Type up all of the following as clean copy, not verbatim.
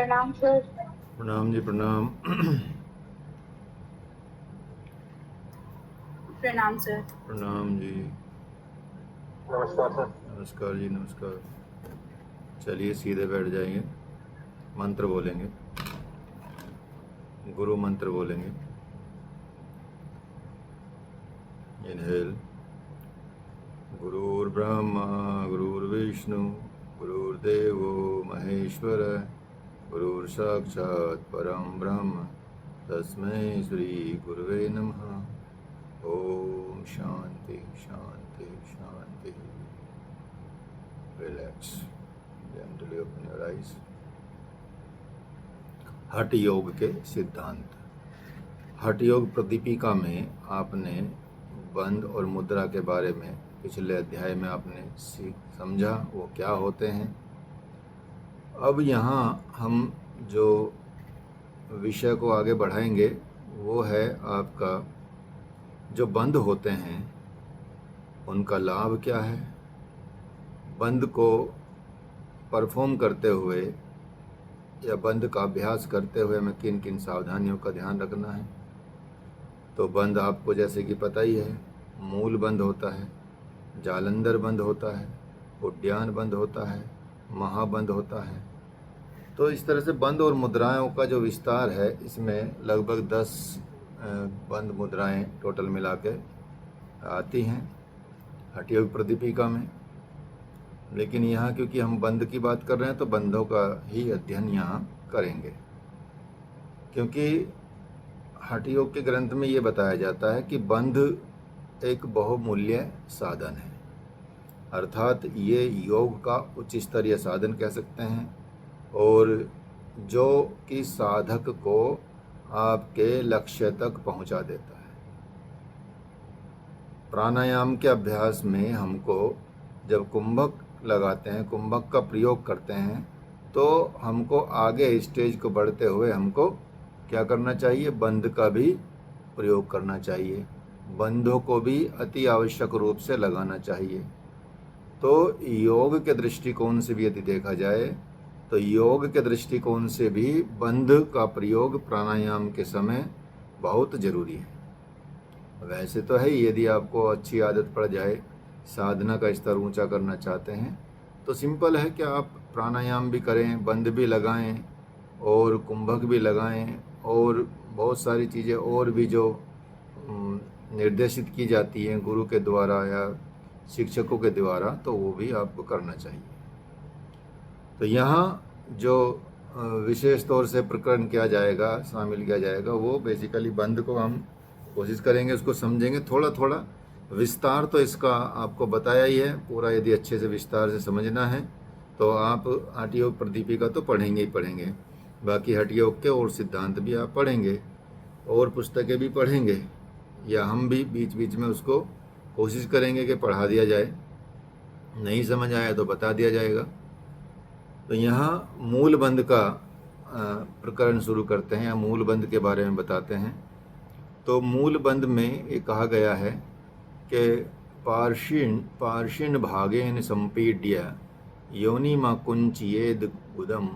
प्रणाम सर। प्रणाम जी प्रणाम। प्रणाम सर। प्रणाम जी। नमस्कार सर। नमस्कार जी नमस्कार। चलिए सीधे बैठ जाएंगे, मंत्र बोलेंगे, गुरु मंत्र बोलेंगे। इनहेल। गुरुर्ब्रह्मा गुरुर्विष्णु गुरुर्देवो महेश्वर गुरुर्साक्षात् परम ब्रह्म तस्मै श्री गुरुवे नमः। ओम शांति शांति शांति। Relax, gently open your eyes. Hatha yoga के सिद्धांत। हठ योग प्रदीपिका में आपने बंध और मुद्रा के बारे में पिछले अध्याय में आपने समझा वो क्या होते हैं। अब यहाँ हम जो विषय को आगे बढ़ाएंगे वो है आपका जो बंध होते हैं उनका लाभ क्या है, बंध को परफॉर्म करते हुए या बंध का अभ्यास करते हुए हमें किन किन सावधानियों का ध्यान रखना है। तो बंध आपको जैसे कि पता ही है, मूल बंध होता है, जालंधर बंध होता है, उद्यान बंध होता है, महाबंध होता है। तो इस तरह से बंध और मुद्राओं का जो विस्तार है इसमें लगभग 10 बंध मुद्राएं टोटल मिला के आती हैं हठ योग प्रदीपिका में। लेकिन यहाँ क्योंकि हम बंध की बात कर रहे हैं तो बंधों का ही अध्ययन यहाँ करेंगे, क्योंकि हठ योग के ग्रंथ में ये बताया जाता है कि बंध एक बहुमूल्य साधन है, अर्थात ये योग का उच्च स्तरीय साधन कह सकते हैं और जो कि साधक को आपके लक्ष्य तक पहुंचा देता है। प्राणायाम के अभ्यास में हमको जब कुंभक लगाते हैं, कुंभक का प्रयोग करते हैं, तो हमको आगे स्टेज को बढ़ते हुए हमको क्या करना चाहिए, बंध का भी प्रयोग करना चाहिए, बंधों को भी अति आवश्यक रूप से लगाना चाहिए। तो योग के दृष्टिकोण से भी यदि देखा जाए तो योग के दृष्टिकोण से भी बंध का प्रयोग प्राणायाम के समय बहुत जरूरी है। वैसे तो है, यदि आपको अच्छी आदत पड़ जाए, साधना का स्तर ऊंचा करना चाहते हैं तो सिंपल है कि आप प्राणायाम भी करें, बंध भी लगाएं और कुंभक भी लगाएं और बहुत सारी चीज़ें और भी जो निर्देशित की जाती हैं गुरु के द्वारा या शिक्षकों के द्वारा, तो वो भी आपको करना चाहिए। तो यहाँ जो विशेष तौर से प्रकरण किया जाएगा, शामिल किया जाएगा, वो बेसिकली बंध को हम कोशिश करेंगे उसको समझेंगे थोड़ा थोड़ा। विस्तार तो इसका आपको बताया ही है पूरा, यदि अच्छे से विस्तार से समझना है तो आप हठ योग प्रदीपिका तो पढ़ेंगे ही पढ़ेंगे, बाकी हठ योग के और सिद्धांत भी आप पढ़ेंगे और पुस्तकें भी पढ़ेंगे, या हम भी बीच बीच में उसको कोशिश करेंगे कि पढ़ा दिया जाए, नहीं समझ आया तो बता दिया जाएगा। तो यहाँ मूल बंध का प्रकरण शुरू करते हैं या मूल बंध के बारे में बताते हैं। तो मूल बंध में ये कहा गया है कि पार्षिण भागेन संपीड्य योनिमा कुंचियेद गुदम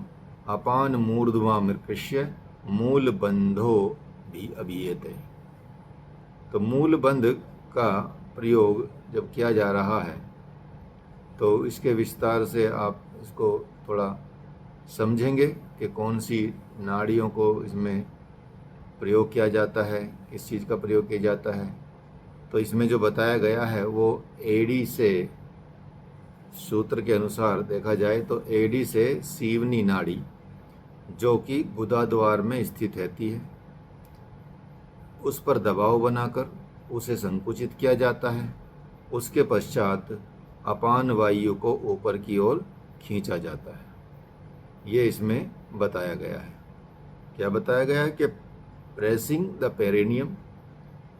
अपान मूर्ध्वा मृकृष्य मूल बंधो भी अभियते। तो मूल बंध का प्रयोग जब किया जा रहा है तो इसके विस्तार से आप इसको थोड़ा समझेंगे कि कौन सी नाड़ियों को इसमें प्रयोग किया जाता है, किस चीज़ का प्रयोग किया जाता है। तो इसमें जो बताया गया है वो एडी से, सूत्र के अनुसार देखा जाए तो एडी से सीवनी नाड़ी जो कि गुदा द्वार में स्थित रहती है, उस पर दबाव बनाकर उसे संकुचित किया जाता है। उसके पश्चात अपान वायु को ऊपर की ओर खींचा जाता है। ये इसमें बताया गया है। क्या बताया गया है कि प्रेसिंग द पेरिनियम,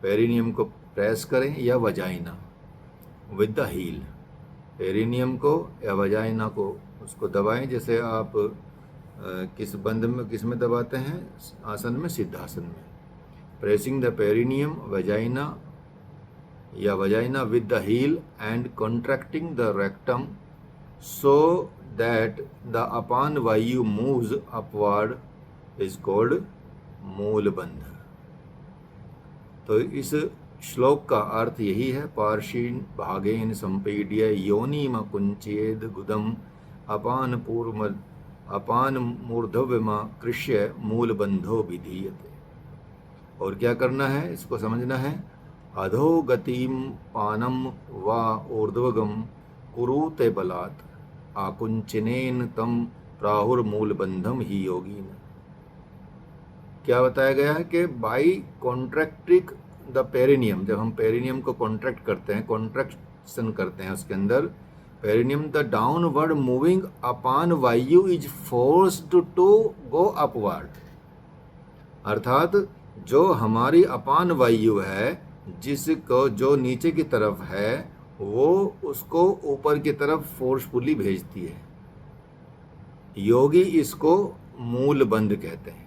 पेरिनियम को प्रेस करें या vagina with the heel, perineum को या वजाइना को उसको दबाएं। जैसे आप किस बंध में किस में दबाते हैं, आसन में, सिद्धासन में। प्रेसिंग द पेरिनियम वजाइना या vagina with the heel and contracting the rectum so that the apan vayu moves upward is called मूलबंध। तो इस श्लोक का अर्थ यही है, पार्शीन भागेन संपीड्य योनिम कुंचेद गुदम अपान मूर्धव्यमा कृष्य मूलबंधो विधीयते। और क्या करना है, इसको समझना है। अधोगतिम पानम वा ऊर्ध्वगम कुरुते बलात् आकुंचनेन तम प्राहुर्मूलबंधम ही योगीन। क्या बताया गया है कि बाई कॉन्ट्रैक्टिंग द पेरिनियम, जब हम पेरिनियम को कॉन्ट्रैक्ट करते हैं, कॉन्ट्रैक्शन करते हैं उसके अंदर perineum, the downward moving apan vayu is forced to go upward. अर्थात जो हमारी अपान वायु है, जिसको जो नीचे की तरफ है, वो उसको ऊपर की तरफ फोर्सफुली भेजती है। योगी इसको मूलबंध कहते हैं।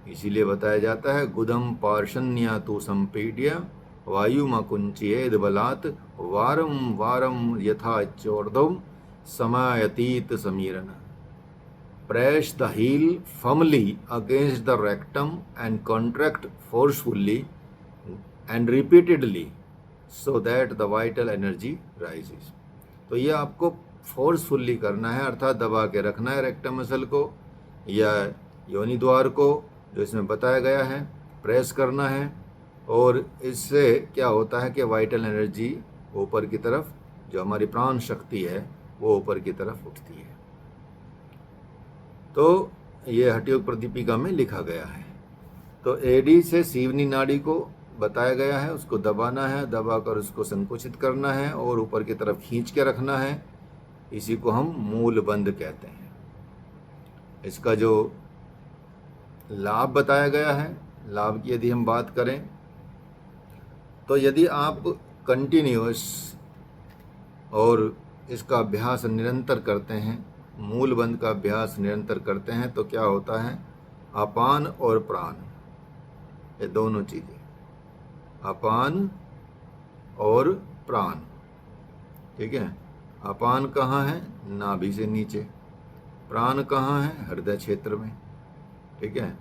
इसीलिए बताया जाता है गुदम पार्षण्या तु संपीड्य वायुमकुंचेद बलात् वारम वारम यथा चोर्धम समायतीत Samiran. Press the heel firmly against the rectum and contract forcefully and repeatedly so that the vital energy rises। तो ये आपको फोर्सफुली करना है, अर्थात दबा के रखना है रेक्टम मसल को या योनि द्वार को, जो इसमें बताया गया है, प्रेस करना है। और इससे क्या होता है कि वाइटल एनर्जी ऊपर की तरफ, जो हमारी प्राण शक्ति है, वो ऊपर की तरफ उठती है। तो ये हठयोग प्रदीपिका में लिखा गया है। तो एडी से सीवनी नाड़ी को बताया गया है, उसको दबाना है, दबाकर उसको संकुचित करना है और ऊपर की तरफ खींच के रखना है। इसी को हम मूलबंध कहते हैं। इसका जो लाभ बताया गया है, लाभ की यदि हम बात करें तो यदि आप कंटिन्यूअस और इसका अभ्यास निरंतर करते हैं, मूलबंध का अभ्यास निरंतर करते हैं, तो क्या होता है, अपान और प्राण, ये दोनों चीज़ें, अपान और प्राण, ठीक है। अपान कहाँ है, नाभि से नीचे, प्राण कहाँ है, हृदय क्षेत्र में, ठीक है।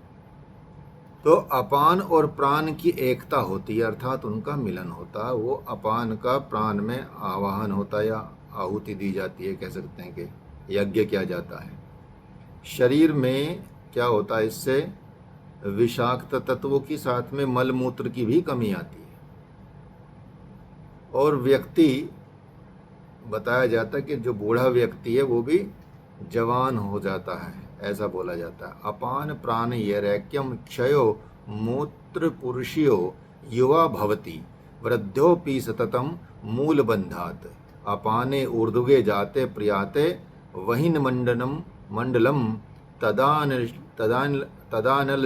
तो अपान और प्राण की एकता होती है, अर्थात उनका मिलन होता है। वो अपान का प्राण में आवाहन होता है या आहुति दी जाती है, कह सकते हैं कि यज्ञ किया जाता है। शरीर में क्या होता है, इससे विषाक्त तत्वों की साथ में मल मूत्र की भी कमी आती है। और व्यक्ति, बताया जाता है कि जो बूढ़ा व्यक्ति है वो भी जवान हो जाता है, ऐसा बोला जाता है। अपान प्राण यैरैक्यम क्षयो मूत्र पुरुषियो युवा भवति वृद्धोपि सततम मूलबंधात् अपाने ऊर्ध्वे जाते प्रियाते वहिन मंडलम तदानल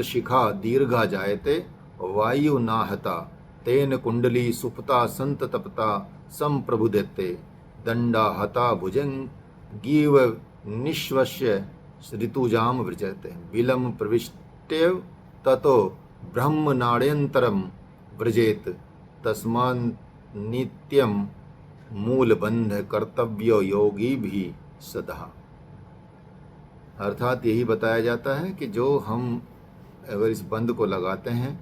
शिखा दीर्घा जायते वायु नाहता तेन कुंडली सुप्ता संत तपता संप्रभुदेते दंडा हता भुजंगीव निश्वस्य ऋतुजाम व्रजते बिलम प्रविष्टेव ततो ब्रह्म नाड्यंतरम व्रजेत तस्मान नित्यम मूलबंध कर्तव्यो योगी भी सदा। अर्थात यही बताया जाता है कि जो हम अगर इस बंध को लगाते हैं,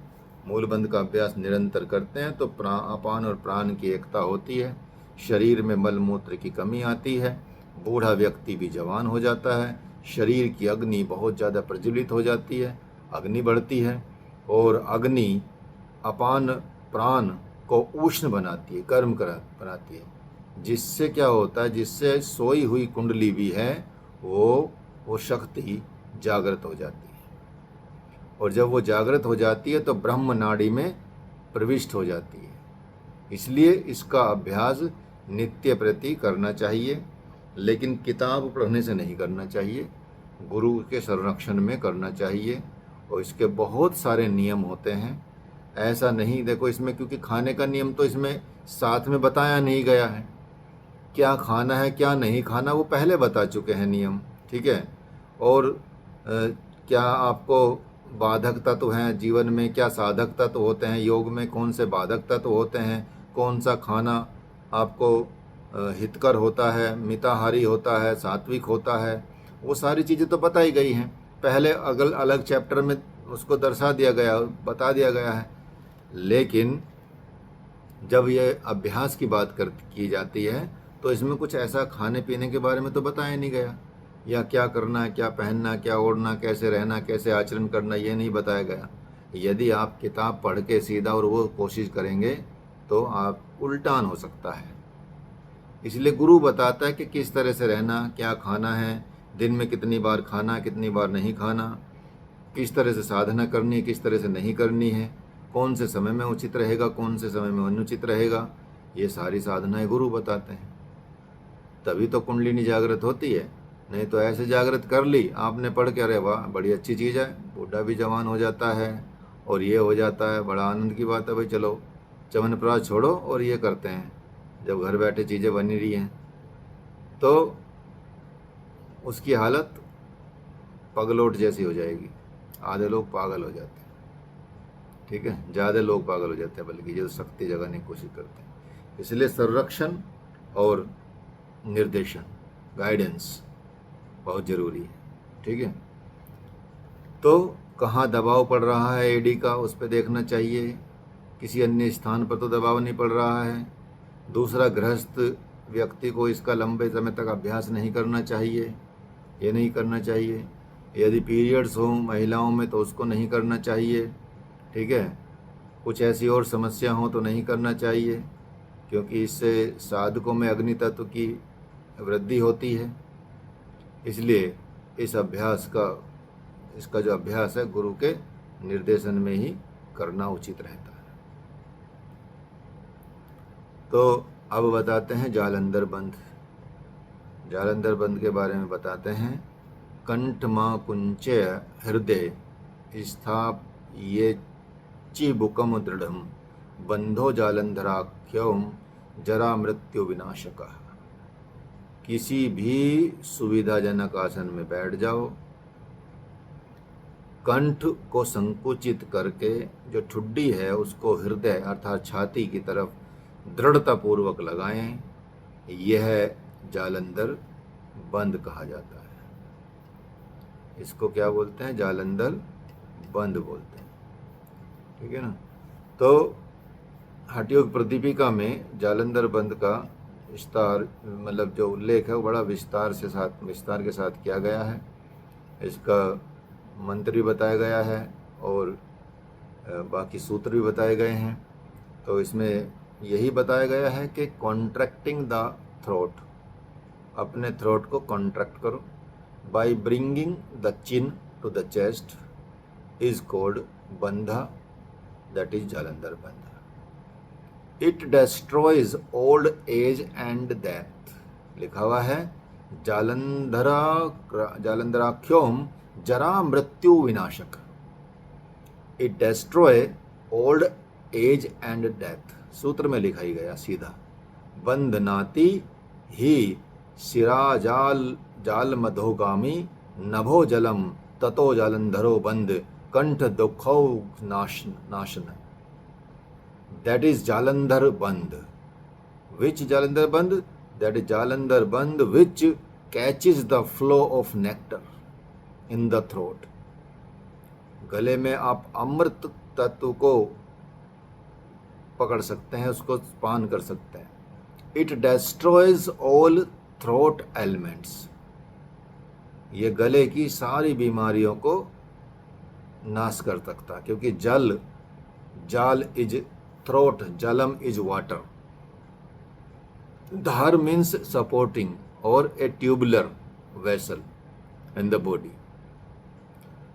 मूलबंध का अभ्यास निरंतर करते हैं, तो अपान और प्राण की एकता होती है, शरीर में मल मूत्र की कमी आती है, बूढ़ा व्यक्ति भी जवान हो जाता है, शरीर की अग्नि बहुत ज़्यादा प्रज्वलित हो जाती है, अग्नि बढ़ती है, और अग्नि अपान प्राण को उष्ण बनाती है, गर्म बनाती है, जिससे क्या होता है, जिससे सोई हुई कुंडली भी है वो शक्ति जागृत हो जाती है। और जब वो जागृत हो जाती है तो ब्रह्म नाड़ी में प्रविष्ट हो जाती है। इसलिए इसका अभ्यास नित्य प्रति करना चाहिए, लेकिन किताब पढ़ने से नहीं करना चाहिए, गुरु के संरक्षण में करना चाहिए। और इसके बहुत सारे नियम होते हैं, ऐसा नहीं, देखो इसमें क्योंकि खाने का नियम तो इसमें साथ में बताया नहीं गया है, क्या खाना है क्या नहीं खाना वो पहले बता चुके हैं नियम, ठीक है। और क्या आपको बाधक तत्व हैं जीवन में, क्या साधक तत्व होते हैं योग में, कौन से बाधक तत्व होते हैं, कौन सा खाना आपको हितकर होता है, मिताहारी होता है, सात्विक होता है, वो सारी चीज़ें तो बताई गई हैं। पहले अगल अलग चैप्टर में उसको दर्शा दिया गया, बता दिया गया है। लेकिन जब ये अभ्यास की बात की जाती है तो इसमें कुछ ऐसा खाने पीने के बारे में तो बताया नहीं गया, या क्या करना है, क्या पहनना, क्या ओढ़ना, कैसे रहना, कैसे आचरण करना, ये नहीं बताया गया। यदि आप किताब पढ़ के सीधा और वो कोशिश करेंगे तो आप उल्टान हो सकता है। इसलिए गुरु बताता है कि किस तरह से रहना, क्या खाना है, दिन में कितनी बार खाना, कितनी बार नहीं खाना, किस तरह से साधना करनी है, किस तरह से नहीं करनी है, कौन से समय में उचित रहेगा, कौन से समय में अनुचित रहेगा, ये सारी साधनाएं गुरु बताते हैं। तभी तो कुंडलिनी जागृत होती है। नहीं तो ऐसे जागृत कर ली आपने पढ़ के, अरे वाह बड़ी अच्छी चीज़ है, बूढ़ा भी जवान हो जाता है और ये हो जाता है, बड़ा आनंद की बात है भाई, चलो च्यवनप्राश छोड़ो और ये करते हैं। जब घर बैठे चीज़ें बन रही हैं तो उसकी हालत पगलोट जैसी हो जाएगी। आधे लोग पागल हो जाते हैं, ठीक है, ज़्यादा लोग पागल हो जाते हैं बल्कि जो शक्ति जगाने की कोशिश करते हैं। इसलिए संरक्षण और निर्देशन, गाइडेंस बहुत ज़रूरी है, ठीक है। तो कहाँ दबाव पड़ रहा है एडी का, उस पर देखना चाहिए। किसी अन्य स्थान पर तो दबाव नहीं पड़ रहा है। दूसरा, गृहस्थ व्यक्ति को इसका लंबे समय तक अभ्यास नहीं करना चाहिए, ये नहीं करना चाहिए। यदि पीरियड्स हों महिलाओं में तो उसको नहीं करना चाहिए, ठीक है। कुछ ऐसी और समस्या हो तो नहीं करना चाहिए, क्योंकि इससे साधकों में अग्नि तत्व की वृद्धि होती है। इसलिए इसका जो अभ्यास है गुरु के निर्देशन में ही करना उचित रहता है। तो अब बताते हैं जालंधर बंध। जालंधर बंध के बारे में बताते हैं। कंठ माँ कुंचय हृदय स्थाप्ये चिबुकम दृढ़म बंधो जालंधराख्यम जरा मृत्यु विनाशकः। किसी भी सुविधाजनक आसन में बैठ जाओ, कंठ को संकुचित करके जो ठुड्डी है उसको हृदय अर्थात छाती की तरफ दृढ़तापूर्वक लगाएं। यह जालंधर बंद कहा जाता है। इसको क्या बोलते हैं? जालंधर बंद बोलते हैं, ठीक है ना। तो हठयोग प्रदीपिका में जालंधर बंद का विस्तार, मतलब जो उल्लेख है वो बड़ा विस्तार के साथ किया गया है। इसका मंत्र भी बताया गया है और बाकी सूत्र भी बताए गए हैं। तो इसमें यही बताया गया है कि कॉन्ट्रैक्टिंग द थ्रोट, अपने थ्रोट को कॉन्ट्रैक्ट करो, by bringing the chin to the chest is called bandha, that is Jalandhar bandha. It destroys old age and death, लिखा हुआ है जालंधराख्योम जरा मृत्यु विनाशक। It destroy old age and death, सूत्र में लिखा ही गया सीधा। बंधनाति ही शिरा जाल मधोगामी नभो जलम ततो जालंधरो बंध कंठ दुखौ नाशन। That is Jalandhar Bandh. Which Jalandhar Bandh? That is Jalandhar Bandh which catches the flow of nectar in the throat. गले में आप अमृत तत्व को पकड़ सकते हैं, उसको पान कर सकते हैं। It destroys all throat ailments. ये गले की सारी बीमारियों को नाश कर सकता, क्योंकि जाल is throat, jalam is water. Dhar means supporting or a tubular vessel in the body.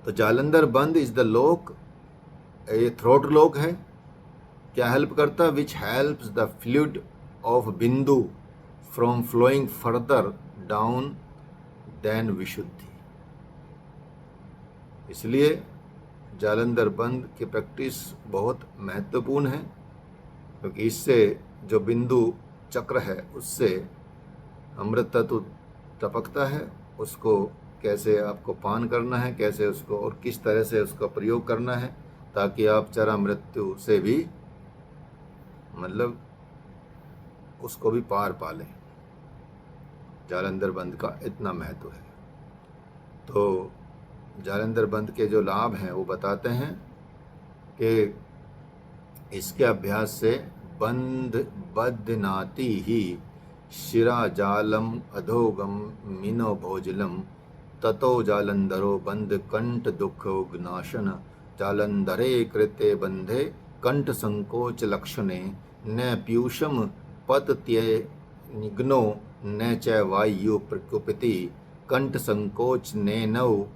तो जालंधर बंद इज द लोक, ये थ्रोट लोक है। क्या हेल्प करता है? Which helps the fluid of bindu from flowing further down then Vishuddhi. इसलिए जालंधर बंद की प्रैक्टिस बहुत महत्वपूर्ण है, क्योंकि इससे जो बिंदु चक्र है उससे अमृत तत्व टपकता है। उसको कैसे आपको पान करना है, कैसे उसको और किस तरह से उसका प्रयोग करना है, ताकि आप चरा मृत्यु से भी मतलब उसको भी पार पा लें। जालंधर बंद का इतना महत्व है। तो जालंधर बंद के जो लाभ हैं वो बताते हैं कि इसके अभ्यास से बंद बदनाति ही शिरा जालम अधोगम मीनो भोजलम ततो जालंधरो बंद कंठ दुख नाशन जालंधरे कृते बंधे कंठ संकोच लक्षणे न पीयूषम पतत्ये निग्नो न च वायु प्रकुपति कंठ संकोच नेनौ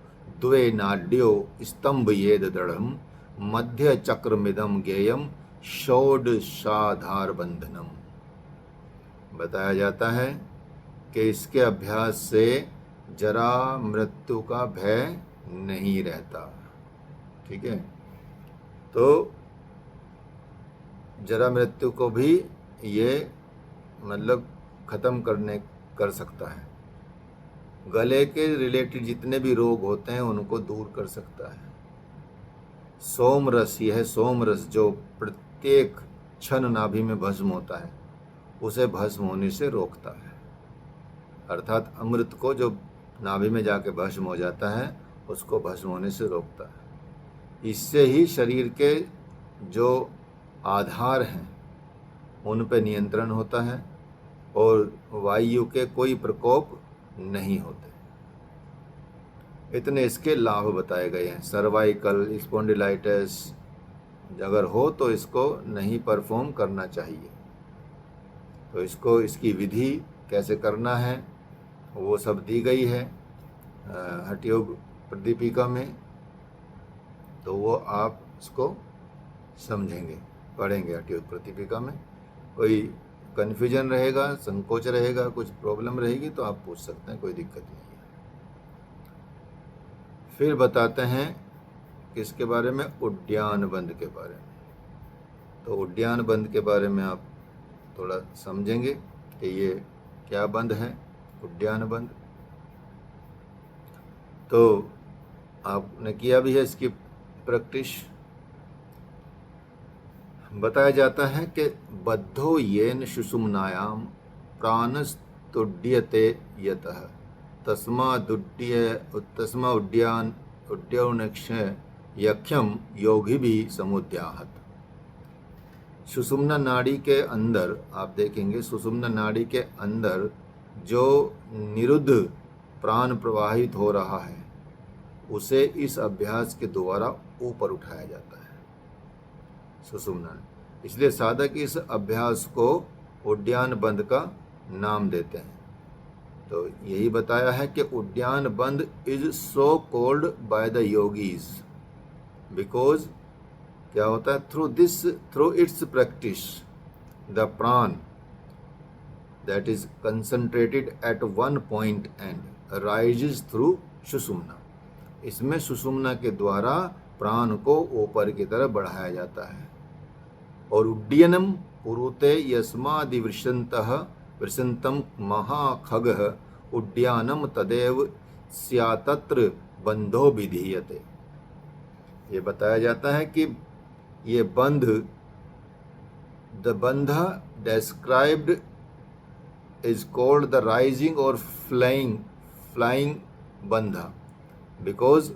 द्वे नाड्यो स्तंभ येद दृढ़म मध्य चक्रमिदम गेयम षोडशाधार बंधनम। बताया जाता है कि इसके अभ्यास से जरा मृत्यु का भय नहीं रहता। ठीक है, तो जरा मृत्यु को भी ये मतलब ख़त्म कर सकता है। गले के रिलेटेड जितने भी रोग होते हैं उनको दूर कर सकता है। सोमरस, यह सोमरस जो प्रत्येक क्षण नाभि में भस्म होता है उसे भस्म होने से रोकता है। अर्थात अमृत को जो नाभि में जाके भस्म हो जाता है उसको भस्म होने से रोकता है। इससे ही शरीर के जो आधार हैं उन पर नियंत्रण होता है और वायु के कोई प्रकोप नहीं होते। इतने इसके लाभ बताए गए हैं। सर्वाइकल स्पॉन्डिलाइटिस अगर हो तो इसको नहीं परफॉर्म करना चाहिए। तो इसको इसकी विधि कैसे करना है वो सब दी गई है हठयोग प्रदीपिका में। तो वो आप इसको समझेंगे, पढ़ेंगे हठयोग प्रदीपिका में। कोई कन्फ्यूजन रहेगा, संकोच रहेगा, कुछ प्रॉब्लम रहेगी तो आप पूछ सकते हैं, कोई दिक्कत नहीं है। फिर बताते हैं किसके बारे में, उद्यान बंद के बारे में। तो उद्यान बंद के बारे में आप थोड़ा समझेंगे कि ये क्या बंद है, उद्यान बंद। तो आपने किया भी है इसकी प्रैक्टिस। बताया जाता है कि बद्धो येन सुषुम्नायाम प्राणस्तुड्यते यतः तस्मा उद्यानक्ष यख्यम योगी भी समुद्याहत। सुषुम्ना नाड़ी के अंदर आप देखेंगे, सुषुम्ना नाड़ी के अंदर जो निरुद्ध प्राण प्रवाहित हो रहा है उसे इस अभ्यास के द्वारा ऊपर उठाया जाता है, सुषुम्ना। इसलिए साधक इस अभ्यास को उद्यान बंद का नाम देते हैं। तो यही बताया है कि Uddiyana bandha is so called by the yogis because क्या होता है, through its practice the prana that is concentrated at one point and rises through Sushumna. इसमें सुषुम्ना के द्वारा प्राण को ऊपर की तरफ बढ़ाया जाता है। और उड्डयनम पुरुते वृषंतम महाखगः उड्डयानम तदेव स्यातत्र बंधो विधीयते। ये बताया जाता है कि ये बंध, द बंधा described is called the rising or flying bandha because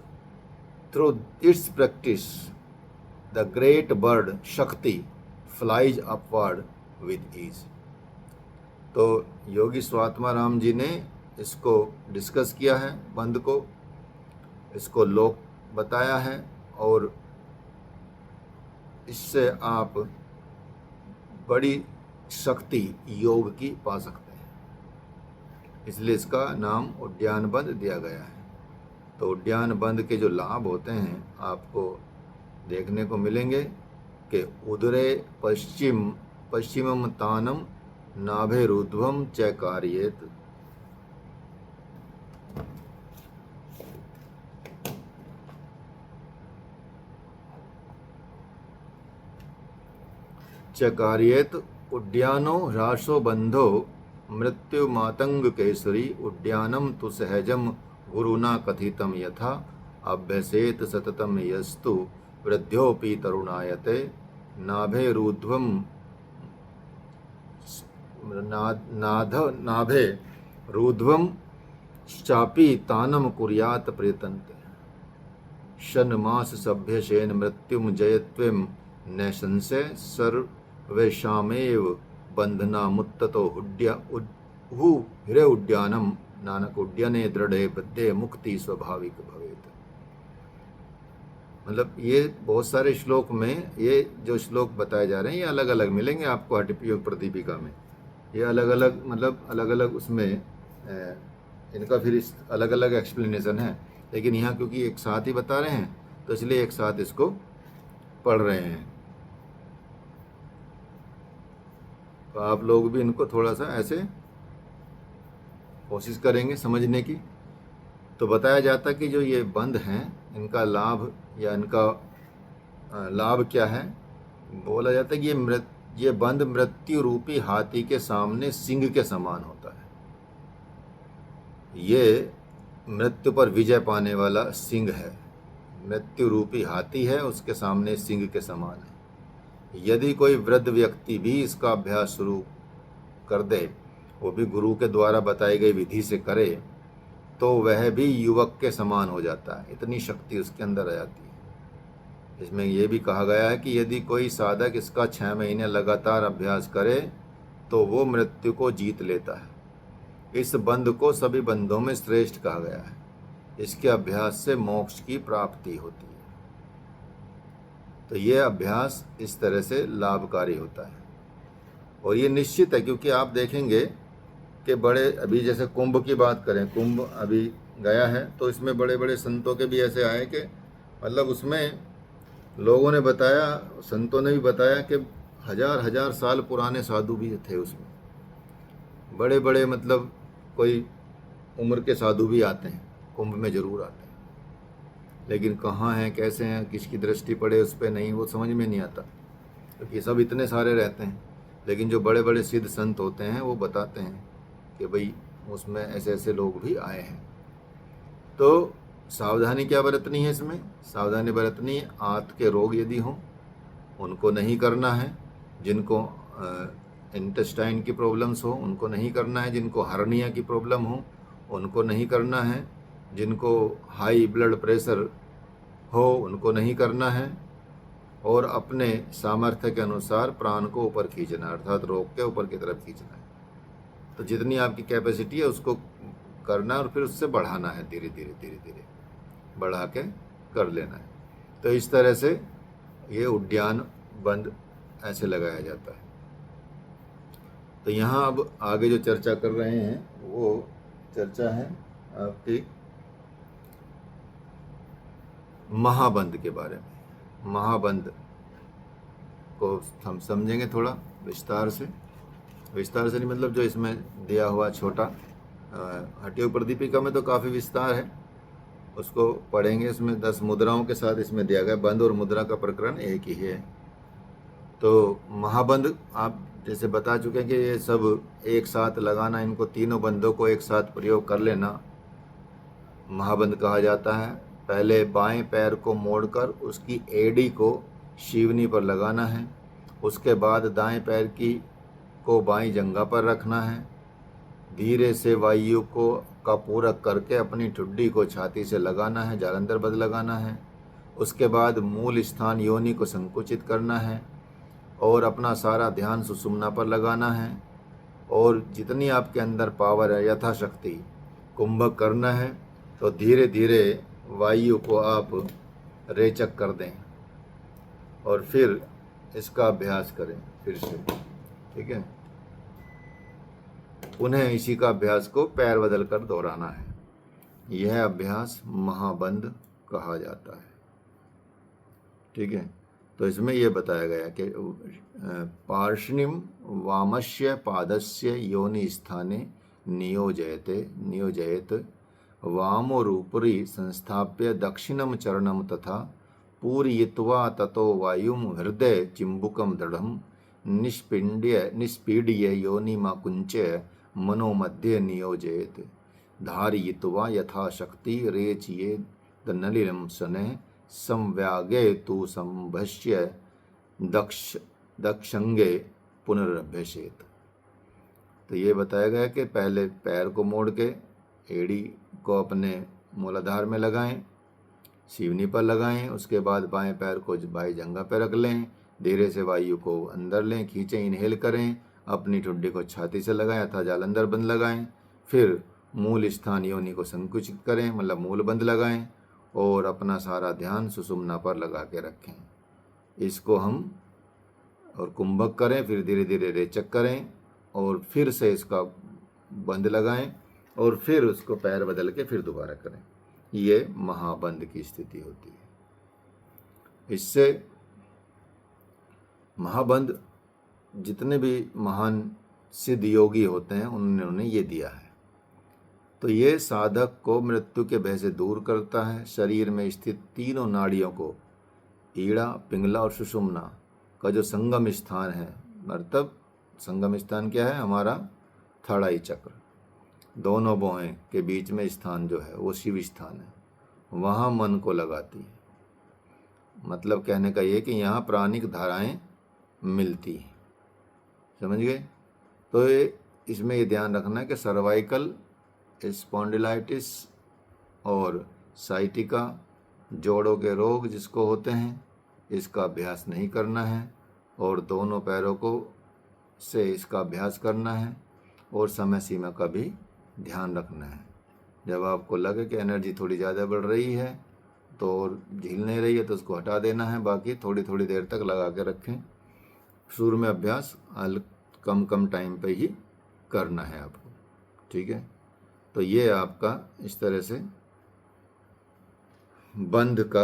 through its practice the great bird Shakti flies upward with ease। तो योगी स्वात्मा राम जी ने इसको डिस्कस किया है, बंद को, इसको लोक बताया है और इससे आप बड़ी शक्ति योग की पा सकते हैं। इसलिए इसका नाम उद्यान बंद दिया गया है। तो उद्यान बंद के जो लाभ होते हैं आपको देखने को मिलेंगे कि उदरे पश्चिमम तानम नाभेरुध्वम च कार्येत। चकार्येत उद्यानो ह्रासो बंधो मृत्यु मातंग केसरी उद्यानम तु सहजम गुरुना कथितम यथा अभ्यसेत सततम यस्तु वृद्ध्योपि तरुणायते नाभे रुध्वं चापि तानं कुर्यात् प्रयतन्ते षण्मास सभ्यशेन मृत्युम जयत्वं न संशय सर्वेषामेव बंधनामुत्ततो हिरे उड्यानम नानक उड्यने दृढ़े बद्धे मुक्ति स्वाभाविक भवेत। मतलब ये बहुत सारे श्लोक में ये जो श्लोक बताए जा रहे हैं ये अलग अलग मिलेंगे आपको हठयोग प्रदीपिका में। ये अलग अलग मतलब अलग अलग उसमें इनका फिर अलग अलग एक्सप्लेनेशन है, लेकिन यहाँ क्योंकि एक साथ ही बता रहे हैं तो इसलिए एक साथ इसको पढ़ रहे हैं। तो आप लोग भी इनको थोड़ा सा ऐसे कोशिश करेंगे समझने की। तो बताया जाता कि जो ये बंध हैं इनका लाभ या इनका लाभ क्या है, बोला जाता है कि ये बंध मृत्यु रूपी हाथी के सामने सिंह के समान होता है। ये मृत्यु पर विजय पाने वाला सिंह है, मृत्यु रूपी हाथी है, उसके सामने सिंह के समान है। यदि कोई वृद्ध व्यक्ति भी इसका अभ्यास शुरू कर दे, वो भी गुरु के द्वारा बताई गई विधि से करे, तो वह भी युवक के समान हो जाता है, इतनी शक्ति उसके अंदर आ जाती है। इसमें यह भी कहा गया है कि यदि कोई साधक इसका 6 महीने लगातार अभ्यास करे तो वो मृत्यु को जीत लेता है। इस बंध को सभी बंधों में श्रेष्ठ कहा गया है। इसके अभ्यास से मोक्ष की प्राप्ति होती है। तो ये अभ्यास इस तरह से लाभकारी होता है और ये निश्चित है, क्योंकि आप देखेंगे कि बड़े अभी जैसे कुंभ की बात करें, कुंभ अभी गया है तो इसमें बड़े बड़े संतों के भी ऐसे आए कि मतलब उसमें लोगों ने बताया, संतों ने भी बताया कि हजार हजार साल पुराने साधु भी थे उसमें, बड़े बड़े मतलब कोई उम्र के साधु भी आते हैं, कुंभ में जरूर आते हैं, लेकिन कहाँ हैं, कैसे हैं, किसकी दृष्टि पड़े उस पर नहीं, वो समझ में नहीं आता, क्योंकि सब इतने सारे रहते हैं। लेकिन जो बड़े बड़े सिद्ध संत होते हैं वो बताते हैं कि भाई उसमें ऐसे ऐसे लोग भी आए हैं। तो सावधानी क्या बरतनी है इसमें? सावधानी बरतनी है, आंत के रोग यदि हों उनको नहीं करना है, जिनको इंटेस्टाइन की प्रॉब्लम्स हो उनको नहीं करना है, जिनको हर्निया की प्रॉब्लम हो उनको नहीं करना है, जिनको हाई ब्लड प्रेशर हो उनको नहीं करना है, और अपने सामर्थ्य के अनुसार प्राण को ऊपर खींचना, अर्थात रोग के ऊपर की तरफ खींचना है। तो जितनी आपकी कैपेसिटी है उसको करना और फिर उससे बढ़ाना है, धीरे धीरे धीरे धीरे बढ़ा के कर लेना है। तो इस तरह से ये उद्यान बंद ऐसे लगाया जाता है। तो यहाँ अब आगे जो चर्चा कर रहे हैं वो चर्चा है आपकी महाबंद के बारे में। महाबंद को हम समझेंगे थोड़ा विस्तार से नहीं, मतलब जो इसमें दिया हुआ छोटा हठयोग प्रदीपिका में तो काफ़ी विस्तार है, उसको पढ़ेंगे। इसमें 10 मुद्राओं के साथ इसमें दिया गया, बंद और मुद्रा का प्रकरण एक ही है। तो महाबंद आप जैसे बता चुके हैं कि ये सब एक साथ लगाना, इनको तीनों बंदों को एक साथ प्रयोग कर लेना महाबंद कहा जाता है। पहले बाएं पैर को मोड़कर उसकी एड़ी को शीवनी पर लगाना है, उसके बाद दाएं पैर को बाईं जंघा पर रखना है, धीरे से वायु का पूरक करके अपनी ठुड्डी को छाती से लगाना है, जालंधर बद लगाना है। उसके बाद मूल स्थान योनि को संकुचित करना है और अपना सारा ध्यान सुषुम्ना पर लगाना है, और जितनी आपके अंदर पावर है यथाशक्ति कुंभक करना है। तो धीरे धीरे वायु को आप रेचक कर दें और फिर इसका अभ्यास करें फिर से, ठीक है। उन्हें इसी का अभ्यास को पैर बदल कर दोहराना है। यह अभ्यास महाबंद कहा जाता है, ठीक है। तो इसमें यह बताया गया कि पार्ष्णिम वामस्य पादस्य योनि स्थाने नियोजयेत वामोरूपरि संस्थाप्य दक्षिणम चरणम तथा पूरयित्वा ततो वायुम हृदय चिम्बुकम दृढ़म निष्पीड्य योनिमाकुञ्च्य मनोमध्ये नियोजयेत धारयित्वा यथाशक्ति रेचयेत् नलिनं शनैः संव्यागे तु संभस्य दक्षंगे पुनरभ्यसेत। तो ये बताया गया कि पहले पैर को मोड़ के एड़ी को अपने मूलाधार में लगाएं, सीवनी पर लगाएं, उसके बाद बाएं पैर को बाएं जंघा पर रख लें, धीरे से वायु को अंदर लें, खींचें, इनहेल करें, अपनी ठुड्डी को छाती से लगाएं अथवा जालंधर बंद लगाएं, फिर मूल स्थान योनि को संकुचित करें, मतलब मूल बंद लगाएं और अपना सारा ध्यान सुषुम्ना पर लगा के रखें। इसको हम और कुंभक करें, फिर धीरे धीरे रेचक करें और फिर से इसका बंद लगाएं और फिर उसको पैर बदल के फिर दोबारा करें। ये महाबंद की स्थिति होती है। इससे महाबंद जितने भी महान सिद्ध योगी होते हैं उन्होंने ये दिया है। तो ये साधक को मृत्यु के भय से दूर करता है। शरीर में स्थित तीनों नाड़ियों को, ईड़ा, पिंगला और सुषुम्ना का जो संगम स्थान है, मतलब संगम स्थान क्या है, हमारा थर्ड आई चक्र, दोनों भौहें के बीच में स्थान जो है वो शिव स्थान है, वहाँ मन को लगाती है। मतलब कहने का ये कि यहाँ प्राणिक धाराएं मिलती हैं। समझ गए? तो ये इसमें ये ध्यान रखना है कि सर्वाइकल स्पॉन्डिलाइटिस और साइटिका, जोड़ों के रोग जिसको होते हैं, इसका अभ्यास नहीं करना है और दोनों पैरों को से इसका अभ्यास करना है और समय सीमा का भी ध्यान रखना है। जब आपको लगे कि एनर्जी थोड़ी ज़्यादा बढ़ रही है तो और झील नहीं रही है तो उसको हटा देना है, बाकी थोड़ी थोड़ी देर तक लगा के रखें। शुरू में अभ्यास कम टाइम पे ही करना है आपको, ठीक है? तो ये आपका इस तरह से बंध का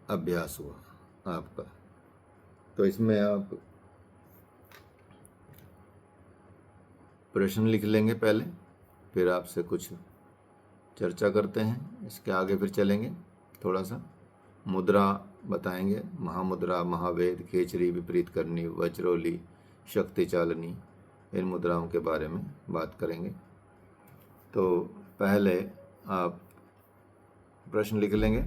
अभ्यास हुआ आपका। तो इसमें आप प्रश्न लिख लेंगे पहले, फिर आपसे कुछ चर्चा करते हैं, इसके आगे फिर चलेंगे। थोड़ा सा मुद्रा बताएंगे, महामुद्रा, महावेद, खेचरी, विपरीत करनी, वज्रोली, शक्ति चालनी, इन मुद्राओं के बारे में बात करेंगे। तो पहले आप प्रश्न लिख लेंगे।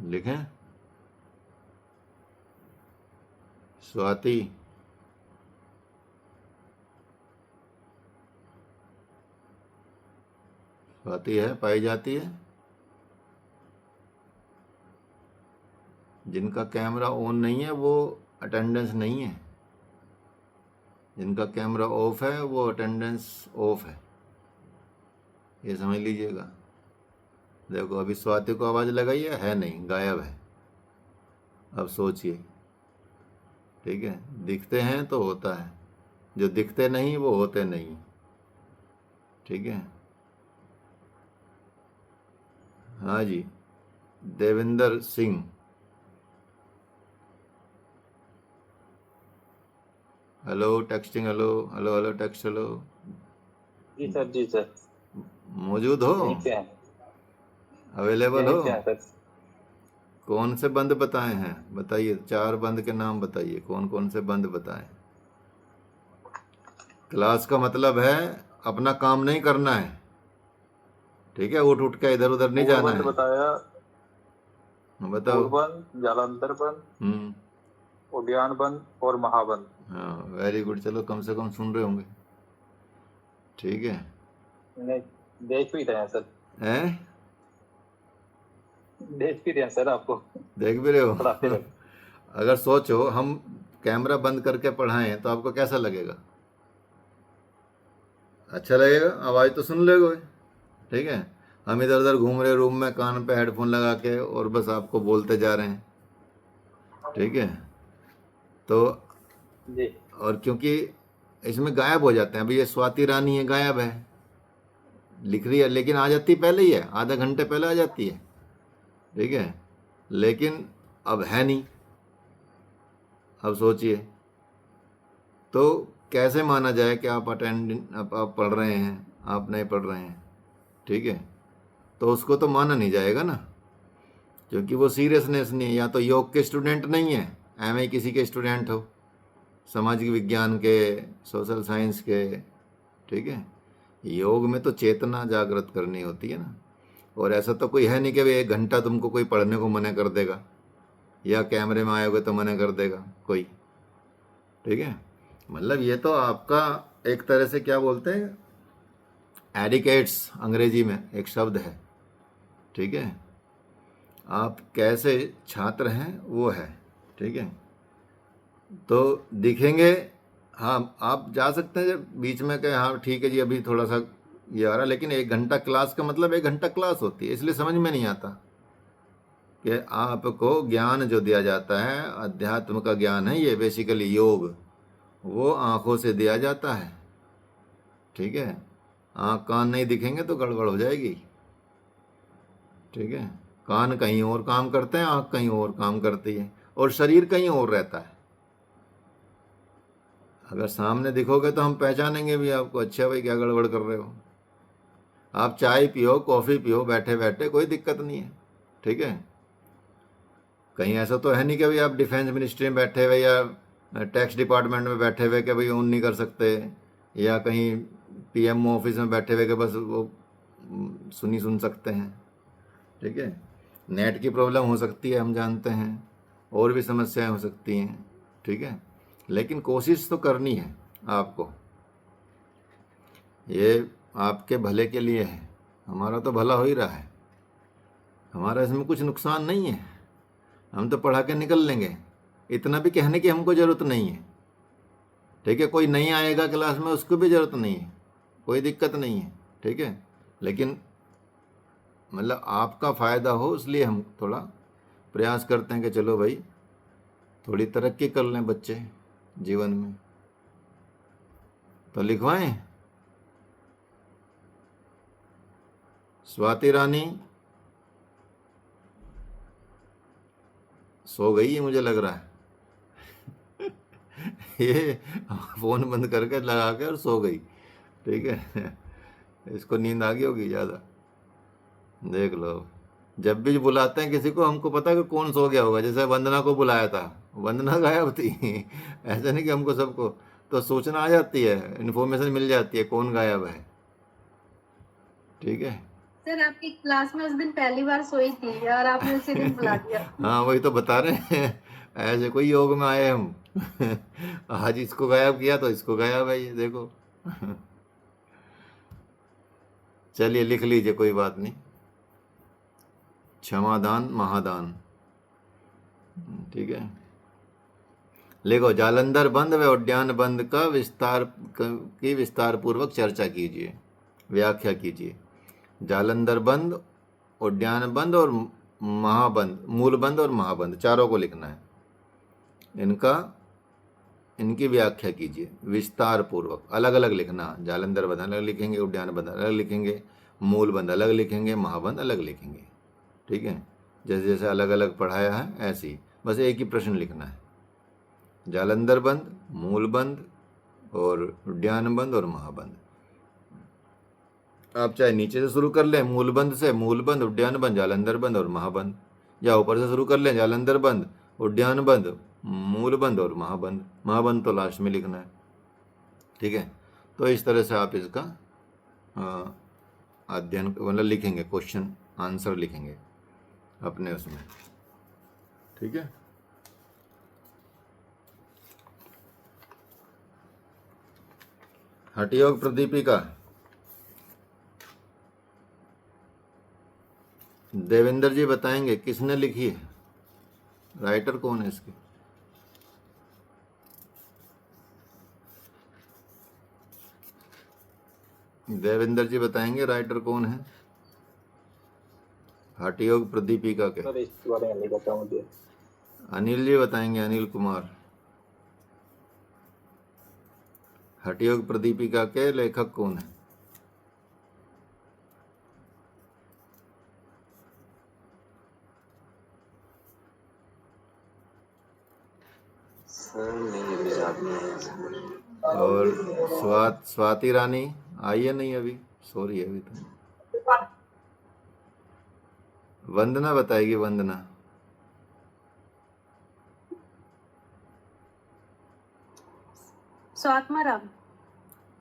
लिखें। स्वाति, स्वाति है, पाई जाती है। जिनका कैमरा ऑन नहीं है वो अटेंडेंस नहीं है, जिनका कैमरा ऑफ है वो अटेंडेंस ऑफ है, ये समझ लीजिएगा। देखो अभी स्वाति को आवाज़ लगाई है नहीं, गायब है। अब सोचिए, ठीक है? दिखते हैं तो होता है, जो दिखते नहीं वो होते नहीं, ठीक है? हाँ जी, Devinder Singh, hello texting, hello hello hello text, hello. जी सर, जी सर। मौजूद हो, यहीं पे हैं, अवेलेबल यहीं हो? पे हैं सर। कौन से बंद बताए हैं बताइए, 4 बंद के नाम बताइए, कौन कौन से बंद बताएं। क्लास का मतलब है अपना काम नहीं करना है, ठीक है? उठ के इधर उधर नहीं जाना बंद है। बताया, बताओ। बंद, जालंधर बंद, उद्यान बंद और महाबंद। हाँ, वेरी गुड। चलो कम से कम सुन रहे होंगे, ठीक है? नहीं, देख भी रहे हैं सर, हैं? देख भी रहे हैं सर, आपको देख भी रहे हो? पढ़ाते रहे। अगर सोचो हम कैमरा बंद करके पढ़ाएं तो आपको कैसा लगेगा? अच्छा लगेगा, आवाज़ तो सुन लोगे, ठीक है? हम इधर उधर घूम रहे रूम में, कान पे हेडफोन लगा के और बस आपको बोलते जा रहे हैं, ठीक है? तो जी, और क्योंकि इसमें गायब हो जाते हैं, अभी ये स्वाति रानी है, गायब है, लिख रही है लेकिन आ जाती पहले ही है, आधा घंटे पहले आ जाती है, ठीक है? लेकिन अब है नहीं। अब सोचिए तो कैसे माना जाए कि आप आप पढ़ रहे हैं, आप नहीं पढ़ रहे हैं, ठीक है? तो उसको तो माना नहीं जाएगा ना, क्योंकि वो सीरियसनेस नहीं है। या तो योग के स्टूडेंट नहीं है, एमए किसी के स्टूडेंट हो, सामाजिक विज्ञान के, सोशल साइंस के, ठीक है? योग में तो चेतना जागृत करनी होती है ना। और ऐसा तो कोई है नहीं कि भाई 1 घंटा तुमको कोई पढ़ने को मना कर देगा या कैमरे में आयोगे तो मना कर देगा कोई। ठीक है, मतलब ये तो आपका एक तरह से क्या बोलते हैं, एडिकेट्स अंग्रेजी में एक शब्द है। ठीक है, आप कैसे छात्र हैं वो है। ठीक है, तो दिखेंगे। हाँ, आप जा सकते हैं जब बीच में कहे हाँ ठीक है जी अभी थोड़ा सा ये आ रहा, लेकिन 1 घंटा क्लास का मतलब 1 घंटा क्लास होती है, इसलिए समझ में नहीं आता कि आपको ज्ञान जो दिया जाता है, अध्यात्म का ज्ञान है ये, बेसिकली योग, वो आंखों से दिया जाता है। ठीक है, आँख कान नहीं दिखेंगे तो गड़बड़ हो जाएगी। ठीक है, कान कहीं और काम करते हैं, आँख कहीं और काम करती है, और शरीर कहीं और रहता है। अगर सामने दिखोगे तो हम पहचानेंगे भी आपको, अच्छा भाई क्या गड़बड़ कर रहे हो। आप चाय पियो, कॉफ़ी पियो बैठे बैठे, कोई दिक्कत नहीं है। ठीक है, कहीं ऐसा तो है नहीं कि भाई आप डिफेंस मिनिस्ट्री में बैठे हुए या टैक्स डिपार्टमेंट में बैठे हुए कि भाई ऑन नहीं कर सकते, या कहीं पीएमओ ऑफिस में बैठे हुए कि बस वो सुन सकते हैं। ठीक है, नेट की प्रॉब्लम हो सकती है, हम जानते हैं, और भी समस्याएं हो सकती हैं। ठीक है, लेकिन कोशिश तो करनी है आपको, ये आपके भले के लिए है, हमारा तो भला हो ही रहा है, हमारा इसमें कुछ नुकसान नहीं है, हम तो पढ़ा के निकल लेंगे। इतना भी कहने की हमको ज़रूरत नहीं है। ठीक है, कोई नहीं आएगा क्लास में उसको भी ज़रूरत नहीं है, कोई दिक्कत नहीं है। ठीक है, लेकिन मतलब आपका फ़ायदा हो इसलिए हम थोड़ा प्रयास करते हैं कि चलो भाई थोड़ी तरक्की कर लें बच्चे जीवन में, तो लिखवाएं। स्वाति रानी सो गई है मुझे लग रहा है। ये फ़ोन बंद करके लगा के और सो गई। ठीक है, इसको नींद आ गई होगी ज़्यादा। देख लो, जब भी बुलाते हैं किसी को हमको पता है कि कौन सो गया होगा। जैसे वंदना को बुलाया था, वंदना गायब थी। ऐसा नहीं कि हमको सबको, तो सूचना आ जाती है, इन्फॉर्मेशन मिल जाती है कौन गायब है। ठीक है, सर आपकी क्लास में उस दिन पहली बार सोई थी और आपने उसी दिन बुला दिया। हाँ वही तो बता रहे हैं, ऐसे कोई योग में आए हम। आज इसको गायब किया तो इसको गायब है ये देखो। चलिए लिख लीजिए, कोई बात नहीं। क्षमादान महादान। ठीक है, लिखो, जालंधर बंद व उद्यान बंद का विस्तार पूर्वक चर्चा कीजिए, व्याख्या कीजिए। जालंधर बंद, उद्यान बंद और महाबंद, मूल बंद और महाबंद, चारों को लिखना है। इनकी व्याख्या कीजिए विस्तार पूर्वक, अलग अलग लिखना। जालंधर बंद अलग लिखेंगे, उद्यान बंद अलग लिखेंगे, मूल बंद अलग लिखेंगे, महाबंद अलग लिखेंगे। ठीक है, जैसे जैसे अलग अलग पढ़ाया है ऐसे ही, बस एक ही प्रश्न लिखना है। जालंधर बंद, मूल बंद और उद्यान बंद और महाबंद। आप चाहे नीचे से शुरू कर लें, मूल बंद से, मूल बंद, उद्यान बंद, जालंधर बंद और महाबंद, या ऊपर से शुरू कर लें, जालंधर बंद, उद्यान बंद, मूल बंद और महाबंद। महाबंद तो लास्ट में लिखना है। ठीक है, तो इस तरह से आप इसका अध्ययन मतलब लिखेंगे, क्वेश्चन आंसर लिखेंगे अपने उसमें। ठीक है, हठयोग प्रदीपिका देवेंद्र जी बताएंगे किसने लिखी है, राइटर कौन है इसकी। देवेंद्र जी बताएंगे राइटर कौन है हठयोग प्रदीपिका के। सर इसके बारे में नहीं पता मुझे। अनिल जी बताएंगे, अनिल कुमार। हठयोग प्रदीपिका के लेखक कौन है। सर नहीं अभी याद नहीं है। और स्वाति रानी आई है नहीं अभी, सॉरी अभी तो। वंदना बताएगी, वंदना। स्वात्मा राम।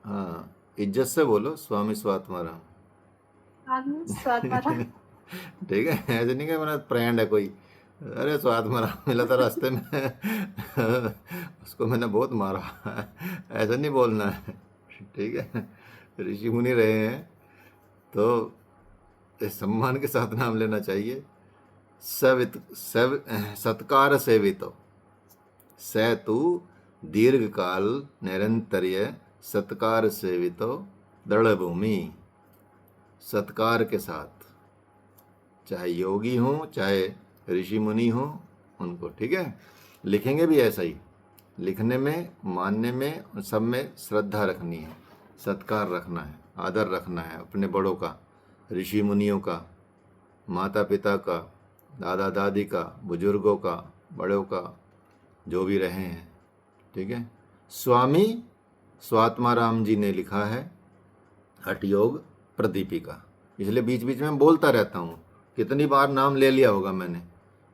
हाँ, इज्जत से बोलो, स्वामी स्वात्माराम। आत्मा स्वात्माराम। ठीक है, ऐसे नहीं कि मेरा फ्रेंड है कोई, अरे स्वात्माराम मिला था रास्ते में उसको मैंने बहुत मारा, ऐसा नहीं बोलना है। ठीक है, ऋषि मुनि रहे हैं तो इस सम्मान के साथ नाम लेना चाहिए। सत्कार सेवितो स तु दीर्घ काल निरंतर्य सत्कार सेवितो दृढ़ भूमि। सत्कार के साथ, चाहे योगी हो चाहे ऋषि मुनि हो उनको, ठीक है, लिखेंगे भी ऐसा ही, लिखने में, मानने में, सब में श्रद्धा रखनी है, सत्कार रखना है, आदर रखना है अपने बड़ों का, ऋषि मुनियों का, माता पिता का, दादा दादी का, बुजुर्गों का, बड़ों का, जो भी रहे हैं। ठीक है, स्वामी स्वात्माराम जी ने लिखा है हठ योग प्रदीपिका, इसलिए बीच बीच में बोलता रहता हूँ, कितनी बार नाम ले लिया होगा मैंने,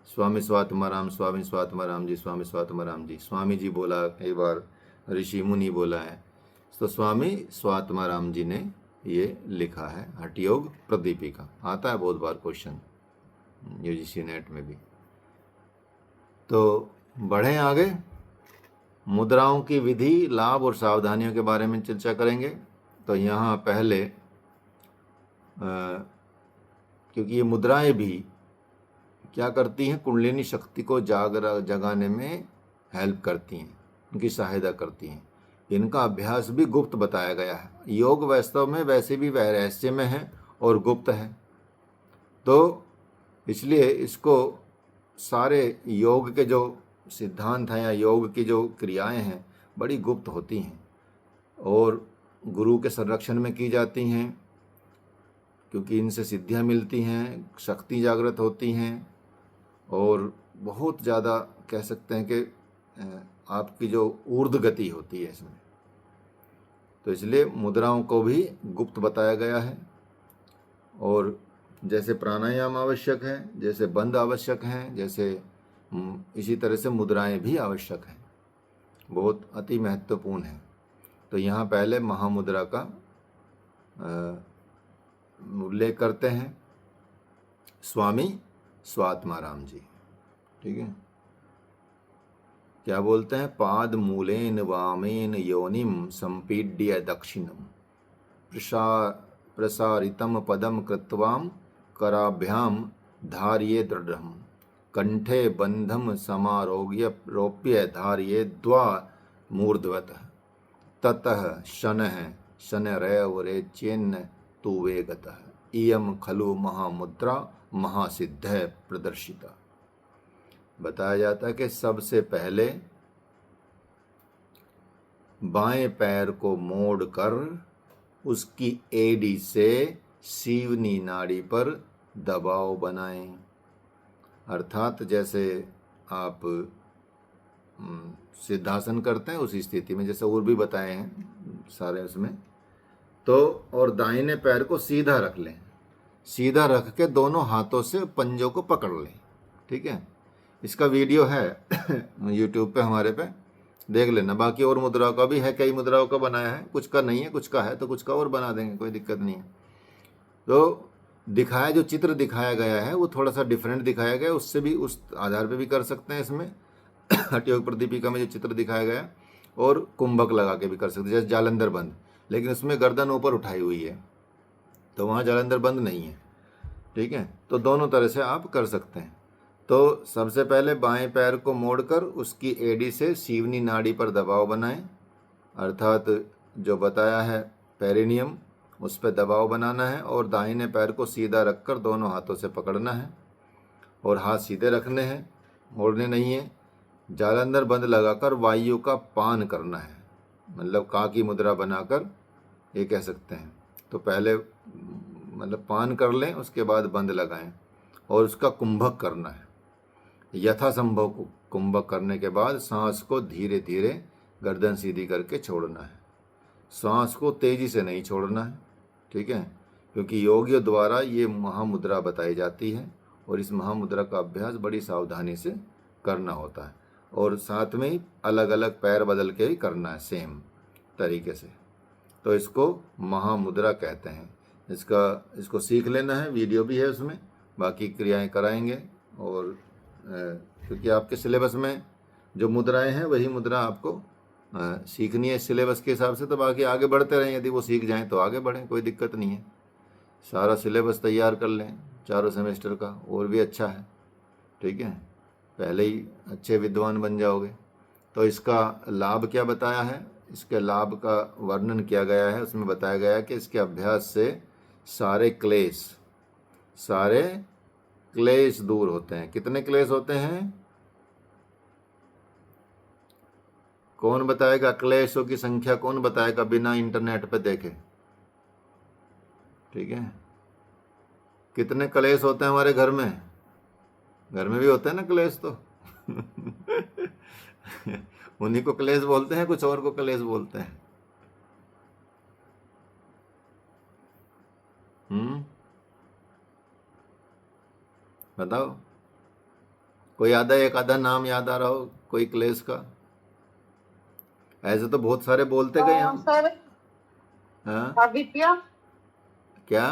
स्वामी स्वात्माराम, स्वामी स्वात्माराम जी, स्वामी स्वात्माराम जी, स्वामी जी बोला कई बार, ऋषि मुनि बोला है, तो स्वामी स्वात्माराम जी ने ये लिखा है हठ योग प्रदीपिका। आता है बहुत बार क्वेश्चन यूजीसी नेट में भी। तो बढ़ें आगे, मुद्राओं की विधि, लाभ और सावधानियों के बारे में चर्चा करेंगे। तो यहाँ पहले क्योंकि ये मुद्राएं भी क्या करती हैं, कुंडलिनी शक्ति को जगाने में हेल्प करती हैं, उनकी सहायता करती हैं। इनका अभ्यास भी गुप्त बताया गया है। योग वास्तव में वैसे भी वह रहस्य में है और गुप्त है, तो इसलिए इसको सारे योग के जो सिद्धांत हैं या योग की जो क्रियाएं हैं बड़ी गुप्त होती हैं और गुरु के संरक्षण में की जाती हैं, क्योंकि इनसे सिद्धियां मिलती हैं, शक्ति जागृत होती हैं और बहुत ज़्यादा कह सकते हैं कि आपकी जो ऊर्ध गति होती है इसमें। तो इसलिए मुद्राओं को भी गुप्त बताया गया है। और जैसे प्राणायाम आवश्यक है, जैसे बंद आवश्यक हैं, जैसे इसी तरह से मुद्राएं भी आवश्यक हैं, बहुत अति महत्वपूर्ण है। तो यहाँ पहले महामुद्रा का उल्लेख करते हैं स्वामी स्वात्माराम जी। ठीक है, क्या बोलते हैं, पाद मूलेन वामेन योनिम संपीड्य दक्षिणम प्रसारितम पदम कृत्वाम कराभ्याम धार्ये दृढ़म कंठे बंधम समारोग्य रोप्य धार्ये द्वा मूर्ध्वतः ततः शनः शनरैवरे चेन्न तु वेगतः इयम खलु महामुद्रा महासिद्ध प्रदर्शिता। बताया जाता है कि सबसे पहले बाएं पैर को मोड़कर उसकी एड़ी से सीवनी नाड़ी पर दबाव बनाएं। अर्थात जैसे आप सिद्धासन करते हैं उसी स्थिति में, जैसे और भी बताए हैं सारे उसमें। तो और दाहिने पैर को सीधा रख लें, सीधा रख के दोनों हाथों से पंजों को पकड़ लें। ठीक है, इसका वीडियो है यूट्यूब पे हमारे पे, देख लेना। बाकी और मुद्राओं का भी है, कई मुद्राओं का बनाया है, कुछ का नहीं है, कुछ का है तो कुछ का और बना देंगे, कोई दिक्कत नहीं है। तो दिखाया, जो चित्र दिखाया गया है वो थोड़ा सा डिफरेंट दिखाया गया है, उससे भी उस आधार पे भी कर सकते हैं इसमें हठ योग प्रदीपिका में जो चित्र दिखाया गया है, और कुंभक लगा के भी कर सकते हैं, जैसे जालंधर बंद, लेकिन उसमें गर्दन ऊपर उठाई हुई है तो वहाँ जालंधर बंद नहीं है। ठीक है, तो दोनों तरह से आप कर सकते हैं। तो सबसे पहले बाएं पैर को मोड़कर उसकी एड़ी से सीवनी नाड़ी पर दबाव बनाएं, अर्थात जो बताया है पेरिनियम, उस पर दबाव बनाना है और दाहिने पैर को सीधा रखकर दोनों हाथों से पकड़ना है और हाथ सीधे रखने हैं, मोड़ने नहीं है। जालंधर बंद लगाकर वायु का पान करना है, मतलब का की मुद्रा बनाकर ये कह सकते हैं। तो पहले मतलब पान कर लें, उसके बाद बंद लगाएं और उसका कुंभक करना है। यथासंभव कुंभक करने के बाद सांस को धीरे धीरे गर्दन सीधी करके छोड़ना है, सांस को तेजी से नहीं छोड़ना है। ठीक है, क्योंकि योगियों द्वारा ये महामुद्रा बताई जाती है और इस महामुद्रा का अभ्यास बड़ी सावधानी से करना होता है और साथ में ही अलग अलग पैर बदल के ही करना है सेम तरीके से। तो इसको महामुद्रा कहते हैं। इसको सीख लेना है, वीडियो भी है उसमें, बाकी क्रियाएं कराएंगे। और क्योंकि आपके सिलेबस में जो मुद्राएं हैं वही मुद्रा आपको सीखनी है सिलेबस के हिसाब से, तो बाकी आगे बढ़ते रहें। यदि वो सीख जाएं तो आगे बढ़ें, कोई दिक्कत नहीं है। सारा सिलेबस तैयार कर लें चारों सेमेस्टर का, और भी अच्छा है, ठीक है, पहले ही अच्छे विद्वान बन जाओगे। तो इसका लाभ क्या बताया है, इसके लाभ का वर्णन किया गया है। उसमें बताया गया है कि इसके अभ्यास से सारे क्लेश दूर होते हैं। कितने क्लेश होते हैं? कौन बताएगा? क्लेशों की संख्या कौन बताएगा बिना इंटरनेट पे देखे? ठीक है, कितने क्लेश होते हैं हमारे घर में? घर में भी होते हैं ना क्लेश तो उन्हीं को क्लेश बोलते हैं, कुछ और को क्लेश बोलते हैं। बताओ, कोई याद है? एक आधा नाम याद आ रहा हो कोई क्लेश का? ऐसे तो बहुत सारे बोलते गए हम। सर, हाँ, अविद्या, क्या?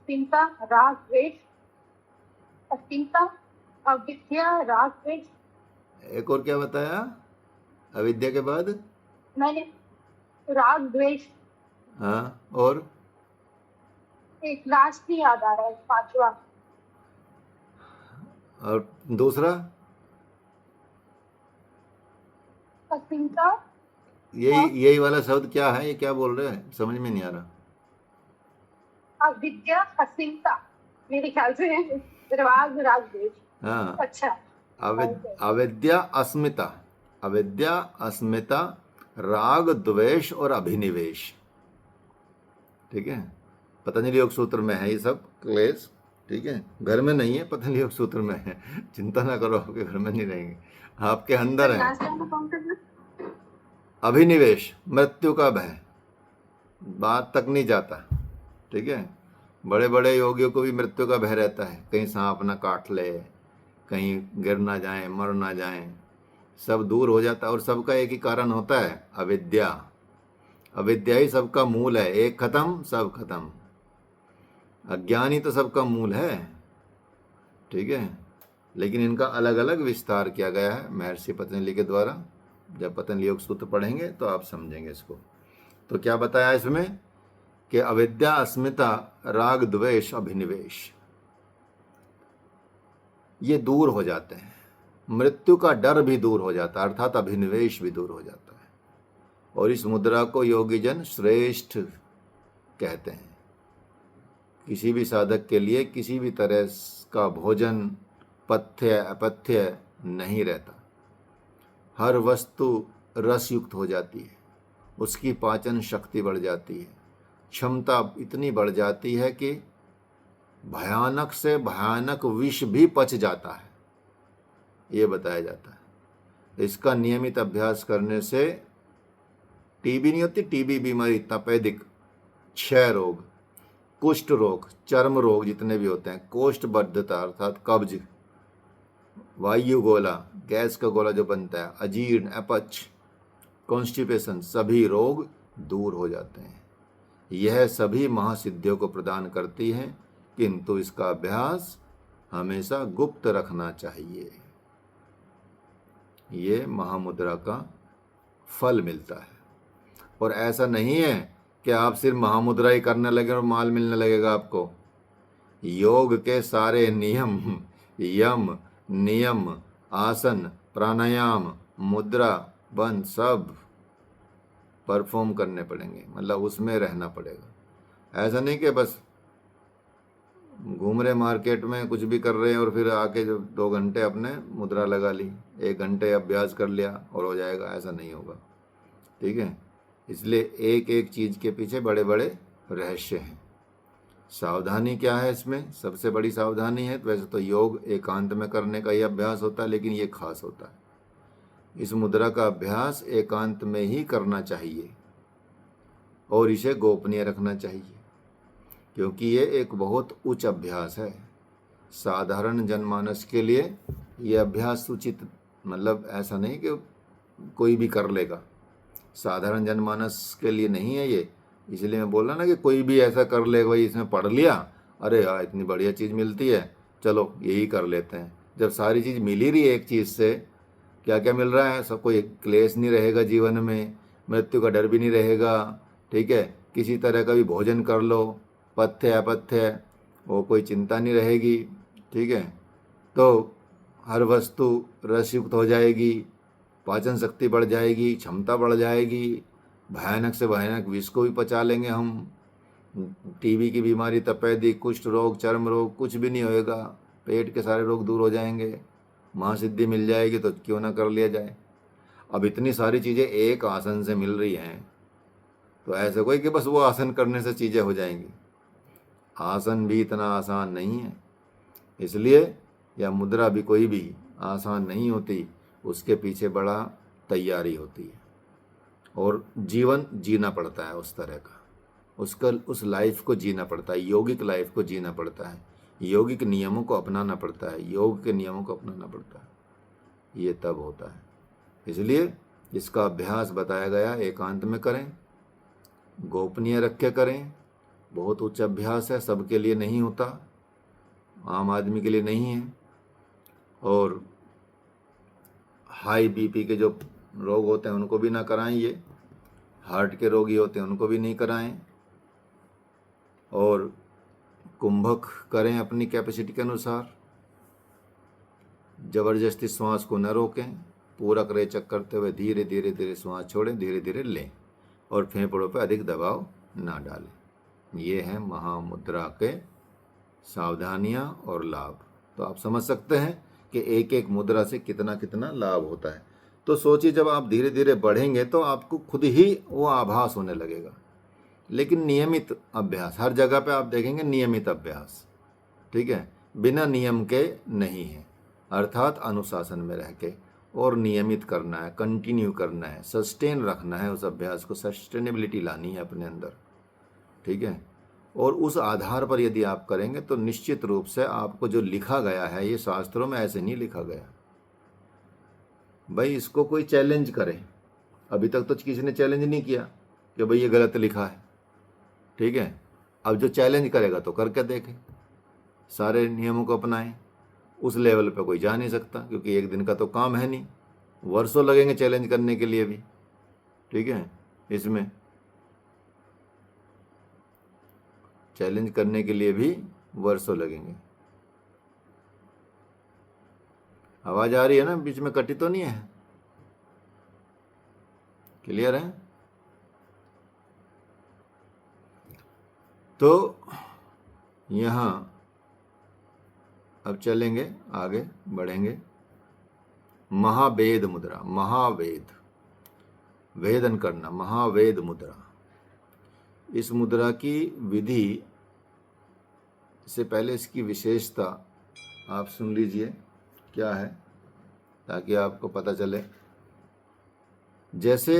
चिंता, राग, द्वेष, चिंता, अविद्या, राग, द्वेष। एक और क्या बताया अविद्या के बाद? मैंने राग, द्वेष। हाँ, और एक लास्ट ही याद आ रहा है, पांचवा। और दूसरा? चिंता। यही वाला शब्द क्या है? ये क्या बोल रहे हैं, समझ में नहीं आ रहा। अविद्या, अचिंता, मेरे ख्याल से राग, राग, द्वेष। हाँ, अच्छा, अविद्या, अस्मिता, राग, द्वेष और अभिनिवेश, ठीक है। पतंजलि योग सूत्र में है ये सब क्लेश, ठीक है। घर में नहीं है, पतंजलि योग सूत्र में है। चिंता ना करो, आपके घर में नहीं रहेंगे, आपके अंदर है। अभिनिवेश, मृत्यु का भय, बात तक नहीं जाता, ठीक है। बड़े बड़े योगियों को भी मृत्यु का भय रहता है, कहीं सांप ना काट ले, कहीं गिर ना जाए, मर ना जाए, सब दूर हो जाता है। और सबका एक ही कारण होता है, अविद्या। अविद्या ही सबका मूल है, एक खत्म सब खत्म। अज्ञान ही तो सबका मूल है, ठीक है। लेकिन इनका अलग अलग विस्तार किया गया है महर्षि पतंजलि के द्वारा। जब पतंजलि योग सूत्र पढ़ेंगे तो आप समझेंगे इसको। तो क्या बताया इसमें कि अविद्या, अस्मिता, राग, द्वेष, अभिनिवेश, ये दूर हो जाते हैं। मृत्यु का डर भी दूर हो जाता है, अर्थात अभिनिवेश भी दूर हो जाता है। और इस मुद्रा को योगीजन श्रेष्ठ कहते हैं। किसी भी साधक के लिए किसी भी तरह का भोजन, पथ्य, अपथ्य नहीं रहता। हर वस्तु रसयुक्त हो जाती है, उसकी पाचन शक्ति बढ़ जाती है, क्षमता इतनी बढ़ जाती है कि भयानक से भयानक विष भी पच जाता है, ये बताया जाता है। इसका नियमित अभ्यास करने से टीबी नहीं होती, टीबी बीमारी, तपेदिक, क्षय रोग, कुष्ठ रोग, चर्म रोग जितने भी होते हैं, कोष्ठबद्धता अर्थात कब्ज, वायु गोला, गैस का गोला जो बनता है, अजीर्ण, अपच, कॉन्स्टिपेशन, सभी रोग दूर हो जाते हैं। यह सभी महासिद्धियों को प्रदान करती है, किंतु इसका अभ्यास हमेशा गुप्त रखना चाहिए। ये महामुद्रा का फल मिलता है। और ऐसा नहीं है कि आप सिर्फ महामुद्रा ही करने लगे और माल मिलने लगेगा आपको। योग के सारे नियम, यम, नियम, आसन, प्राणायाम, मुद्रा, बंद सब परफॉर्म करने पड़ेंगे, मतलब उसमें रहना पड़ेगा। ऐसा नहीं कि बस घूम रहे मार्केट में, कुछ भी कर रहे हैं और फिर आके जो 2 घंटे अपने मुद्रा लगा ली, 1 घंटे अभ्यास कर लिया और हो जाएगा, ऐसा नहीं होगा, ठीक है। इसलिए एक एक चीज़ के पीछे बड़े बड़े रहस्य हैं। सावधानी क्या है इसमें? सबसे बड़ी सावधानी है, वैसे तो योग एकांत में करने का ही अभ्यास होता है, लेकिन ये खास होता है। इस मुद्रा का अभ्यास एकांत में ही करना चाहिए और इसे गोपनीय रखना चाहिए, क्योंकि ये एक बहुत उच्च अभ्यास है। साधारण जनमानस के लिए ये अभ्यास उचित, मतलब ऐसा नहीं कि कोई भी कर लेगा। साधारण जनमानस के लिए नहीं है ये। इसलिए मैं बोल रहा ना कि कोई भी ऐसा कर ले, भाई इसमें पढ़ लिया, अरे यार इतनी बढ़िया चीज़ मिलती है, चलो यही कर लेते हैं। जब सारी चीज़ मिल ही रही है एक चीज़ से, क्या क्या मिल रहा है, सब कोई क्लेश नहीं रहेगा जीवन में, मृत्यु का डर भी नहीं रहेगा, ठीक है, किसी तरह का भी भोजन कर लो, पथ्य अपथ्य वो कोई चिंता नहीं रहेगी, ठीक है। तो हर वस्तु रसयुक्त हो जाएगी, पाचन शक्ति बढ़ जाएगी, क्षमता बढ़ जाएगी, भयानक से भयानक विष को भी पचा लेंगे हम, टीबी की बीमारी, तपेदिक, कुष्ठ रोग, चर्म रोग कुछ भी नहीं होएगा, पेट के सारे रोग दूर हो जाएंगे, महासिद्धि मिल जाएगी, तो क्यों ना कर लिया जाए। अब इतनी सारी चीज़ें एक आसन से मिल रही हैं, तो ऐसा कोई कि बस वो आसन करने से चीज़ें हो जाएंगी, आसन भी इतना आसान नहीं है। इसलिए यह मुद्रा भी कोई भी आसान नहीं होती, उसके पीछे बड़ा तैयारी होती है और जीवन जीना पड़ता है उस तरह का, उस लाइफ को जीना पड़ता है, यौगिक लाइफ को जीना पड़ता है, यौगिक नियमों को अपनाना पड़ता है, योग के नियमों को अपनाना पड़ता है, ये तब होता है। इसलिए इसका अभ्यास बताया गया, एकांत में करें, गोपनीय रख के करें, बहुत उच्च अभ्यास है, सबके लिए नहीं होता, आम आदमी के लिए नहीं है। और हाई बीपी के जो रोग होते हैं उनको भी ना कराएं, ये हार्ट के रोगी होते हैं उनको भी नहीं कराएं, और कुंभक करें अपनी कैपेसिटी के अनुसार, जबरदस्ती श्वास को न रोकें, पूरक रेचक करते हुए धीरे धीरे धीरे श्वास छोड़ें, धीरे धीरे लें और फेफड़ों पर अधिक दबाव ना डालें। ये हैं महामुद्रा के सावधानियां और लाभ। तो आप समझ सकते हैं कि एक एक मुद्रा से कितना कितना लाभ होता है। तो सोचिए, जब आप धीरे धीरे बढ़ेंगे तो आपको खुद ही वो आभास होने लगेगा। लेकिन नियमित अभ्यास, हर जगह पे आप देखेंगे नियमित अभ्यास, ठीक है, बिना नियम के नहीं है, अर्थात अनुशासन में रह के और नियमित करना है, कंटिन्यू करना है, सस्टेन रखना है उस अभ्यास को, सस्टेनेबिलिटी लानी है अपने अंदर, ठीक है। और उस आधार पर यदि आप करेंगे तो निश्चित रूप से आपको जो लिखा गया है, ये शास्त्रों में ऐसे नहीं लिखा गया भाई इसको कोई चैलेंज करे। अभी तक तो किसी ने चैलेंज नहीं किया कि भाई ये गलत लिखा है, ठीक है। अब जो चैलेंज करेगा तो करके देखे, सारे नियमों को अपनाएं, उस लेवल पे कोई जा नहीं सकता, क्योंकि एक दिन का तो काम है नहीं, वर्षों लगेंगे चैलेंज करने के लिए भी, ठीक है। इसमें चैलेंज करने के लिए भी वर्षों लगेंगे। आवाज आ रही है ना, बीच में कटी तो नहीं है, क्लियर है। तो यहां अब चलेंगे, आगे बढ़ेंगे। महावेद मुद्रा, महावेद, वेदन करना, महावेद मुद्रा। इस मुद्रा की विधि से पहले इसकी विशेषता आप सुन लीजिए क्या है, ताकि आपको पता चले। जैसे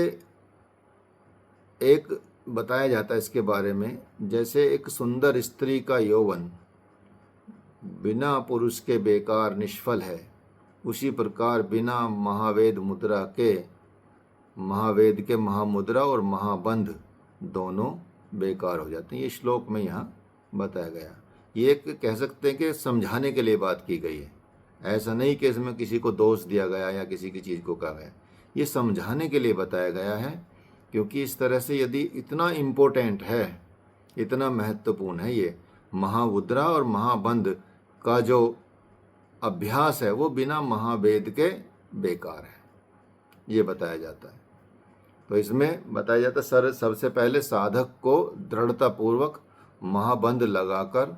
एक बताया जाता है इसके बारे में, जैसे एक सुंदर स्त्री का यौवन बिना पुरुष के बेकार निष्फल है, उसी प्रकार बिना महावेद मुद्रा के, महावेद के महामुद्रा और महाबंध दोनों बेकार हो जाते हैं। ये श्लोक में यहाँ बताया गया। ये एक कह सकते हैं कि समझाने के लिए बात की गई है, ऐसा नहीं कि इसमें किसी को दोष दिया गया या किसी की चीज़ को कहा गया, ये समझाने के लिए बताया गया है। क्योंकि इस तरह से यदि इतना इम्पोर्टेंट है, इतना महत्वपूर्ण है, ये महामुद्रा और महाबंध का जो अभ्यास है वो बिना महावेद के बेकार है, ये बताया जाता है। तो इसमें बताया जाता है सबसे पहले साधक को दृढ़तापूर्वक महाबंध लगाकर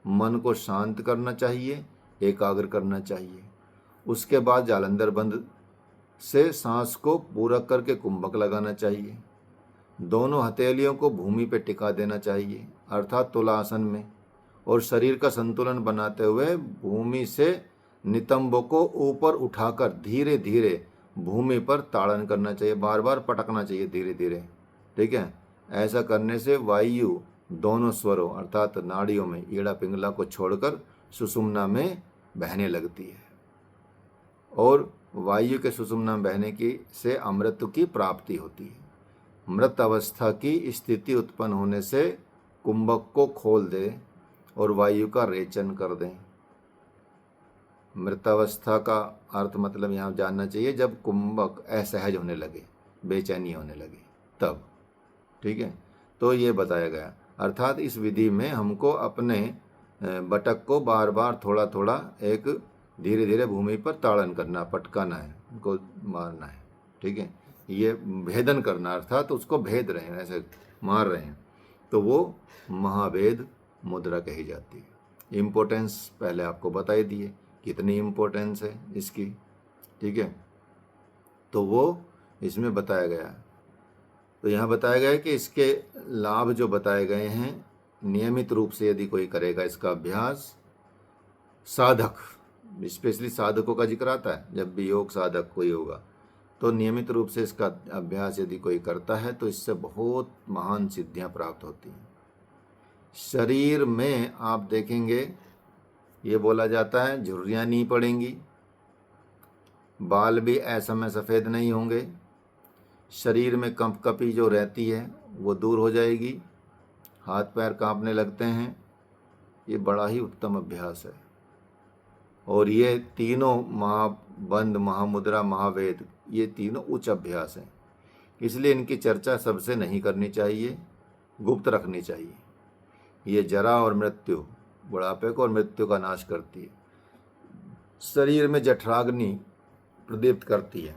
मन को शांत करना चाहिए, एकाग्र करना चाहिए। उसके बाद जालंधर बंध से सांस को पूरक करके कुंभक लगाना चाहिए। दोनों हथेलियों को भूमि पर टिका देना चाहिए, अर्थात तुलासन में, और शरीर का संतुलन बनाते हुए भूमि से नितंबों को ऊपर उठाकर धीरे धीरे भूमि पर ताड़न करना चाहिए, बार बार पटकना चाहिए धीरे धीरे, ठीक है। ऐसा करने से वायु दोनों स्वरों अर्थात नाड़ियों में ईड़ा पिंगला को छोड़कर सुषुम्ना में बहने लगती है, और वायु के सुषुम्ना में बहने की से अमृत की प्राप्ति होती है। मृत अवस्था की स्थिति उत्पन्न होने से कुंभक को खोल दे और वायु का रेचन कर दें। मृत अवस्था का अर्थ मतलब यहाँ जानना चाहिए जब कुंभक असहज होने लगे, बेचैनी होने लगे, तब। ठीक है, तो ये बताया गया। अर्थात इस विधि में हमको अपने बटक को बार बार थोड़ा थोड़ा एक धीरे धीरे भूमि पर ताड़न करना, पटकाना है, उनको मारना है। ठीक है, ये भेदन करना, अर्थात उसको भेद रहे हैं, ऐसे मार रहे हैं, तो वो महावेद मुद्रा कही जाती है। इम्पोर्टेंस पहले आपको बताई दिए, कितनी इम्पोर्टेंस है इसकी। ठीक है, तो वो इसमें बताया गया है। तो यहाँ बताया गया है कि इसके लाभ जो बताए गए हैं, नियमित रूप से यदि कोई करेगा इसका अभ्यास, साधक, स्पेशली साधकों का जिक्र आता है, जब भी योग साधक कोई होगा तो नियमित रूप से इसका अभ्यास यदि कोई करता है तो इससे बहुत महान सिद्धियां प्राप्त होती हैं। शरीर में आप देखेंगे ये बोला जाता है झुर्रियाँ नहीं पड़ेंगी, बाल भी असमय सफ़ेद नहीं होंगे, शरीर में कंपकपी जो रहती है वो दूर हो जाएगी, हाथ पैर कांपने लगते हैं। ये बड़ा ही उत्तम अभ्यास है। और ये तीनों महाबंध, महामुद्रा, महावेद, ये तीनों उच्च अभ्यास हैं, इसलिए इनकी चर्चा सबसे नहीं करनी चाहिए, गुप्त रखनी चाहिए। ये जरा और मृत्यु, बुढ़ापे को और मृत्यु का नाश करती है, शरीर में जठराग्नि प्रदीप्त करती है।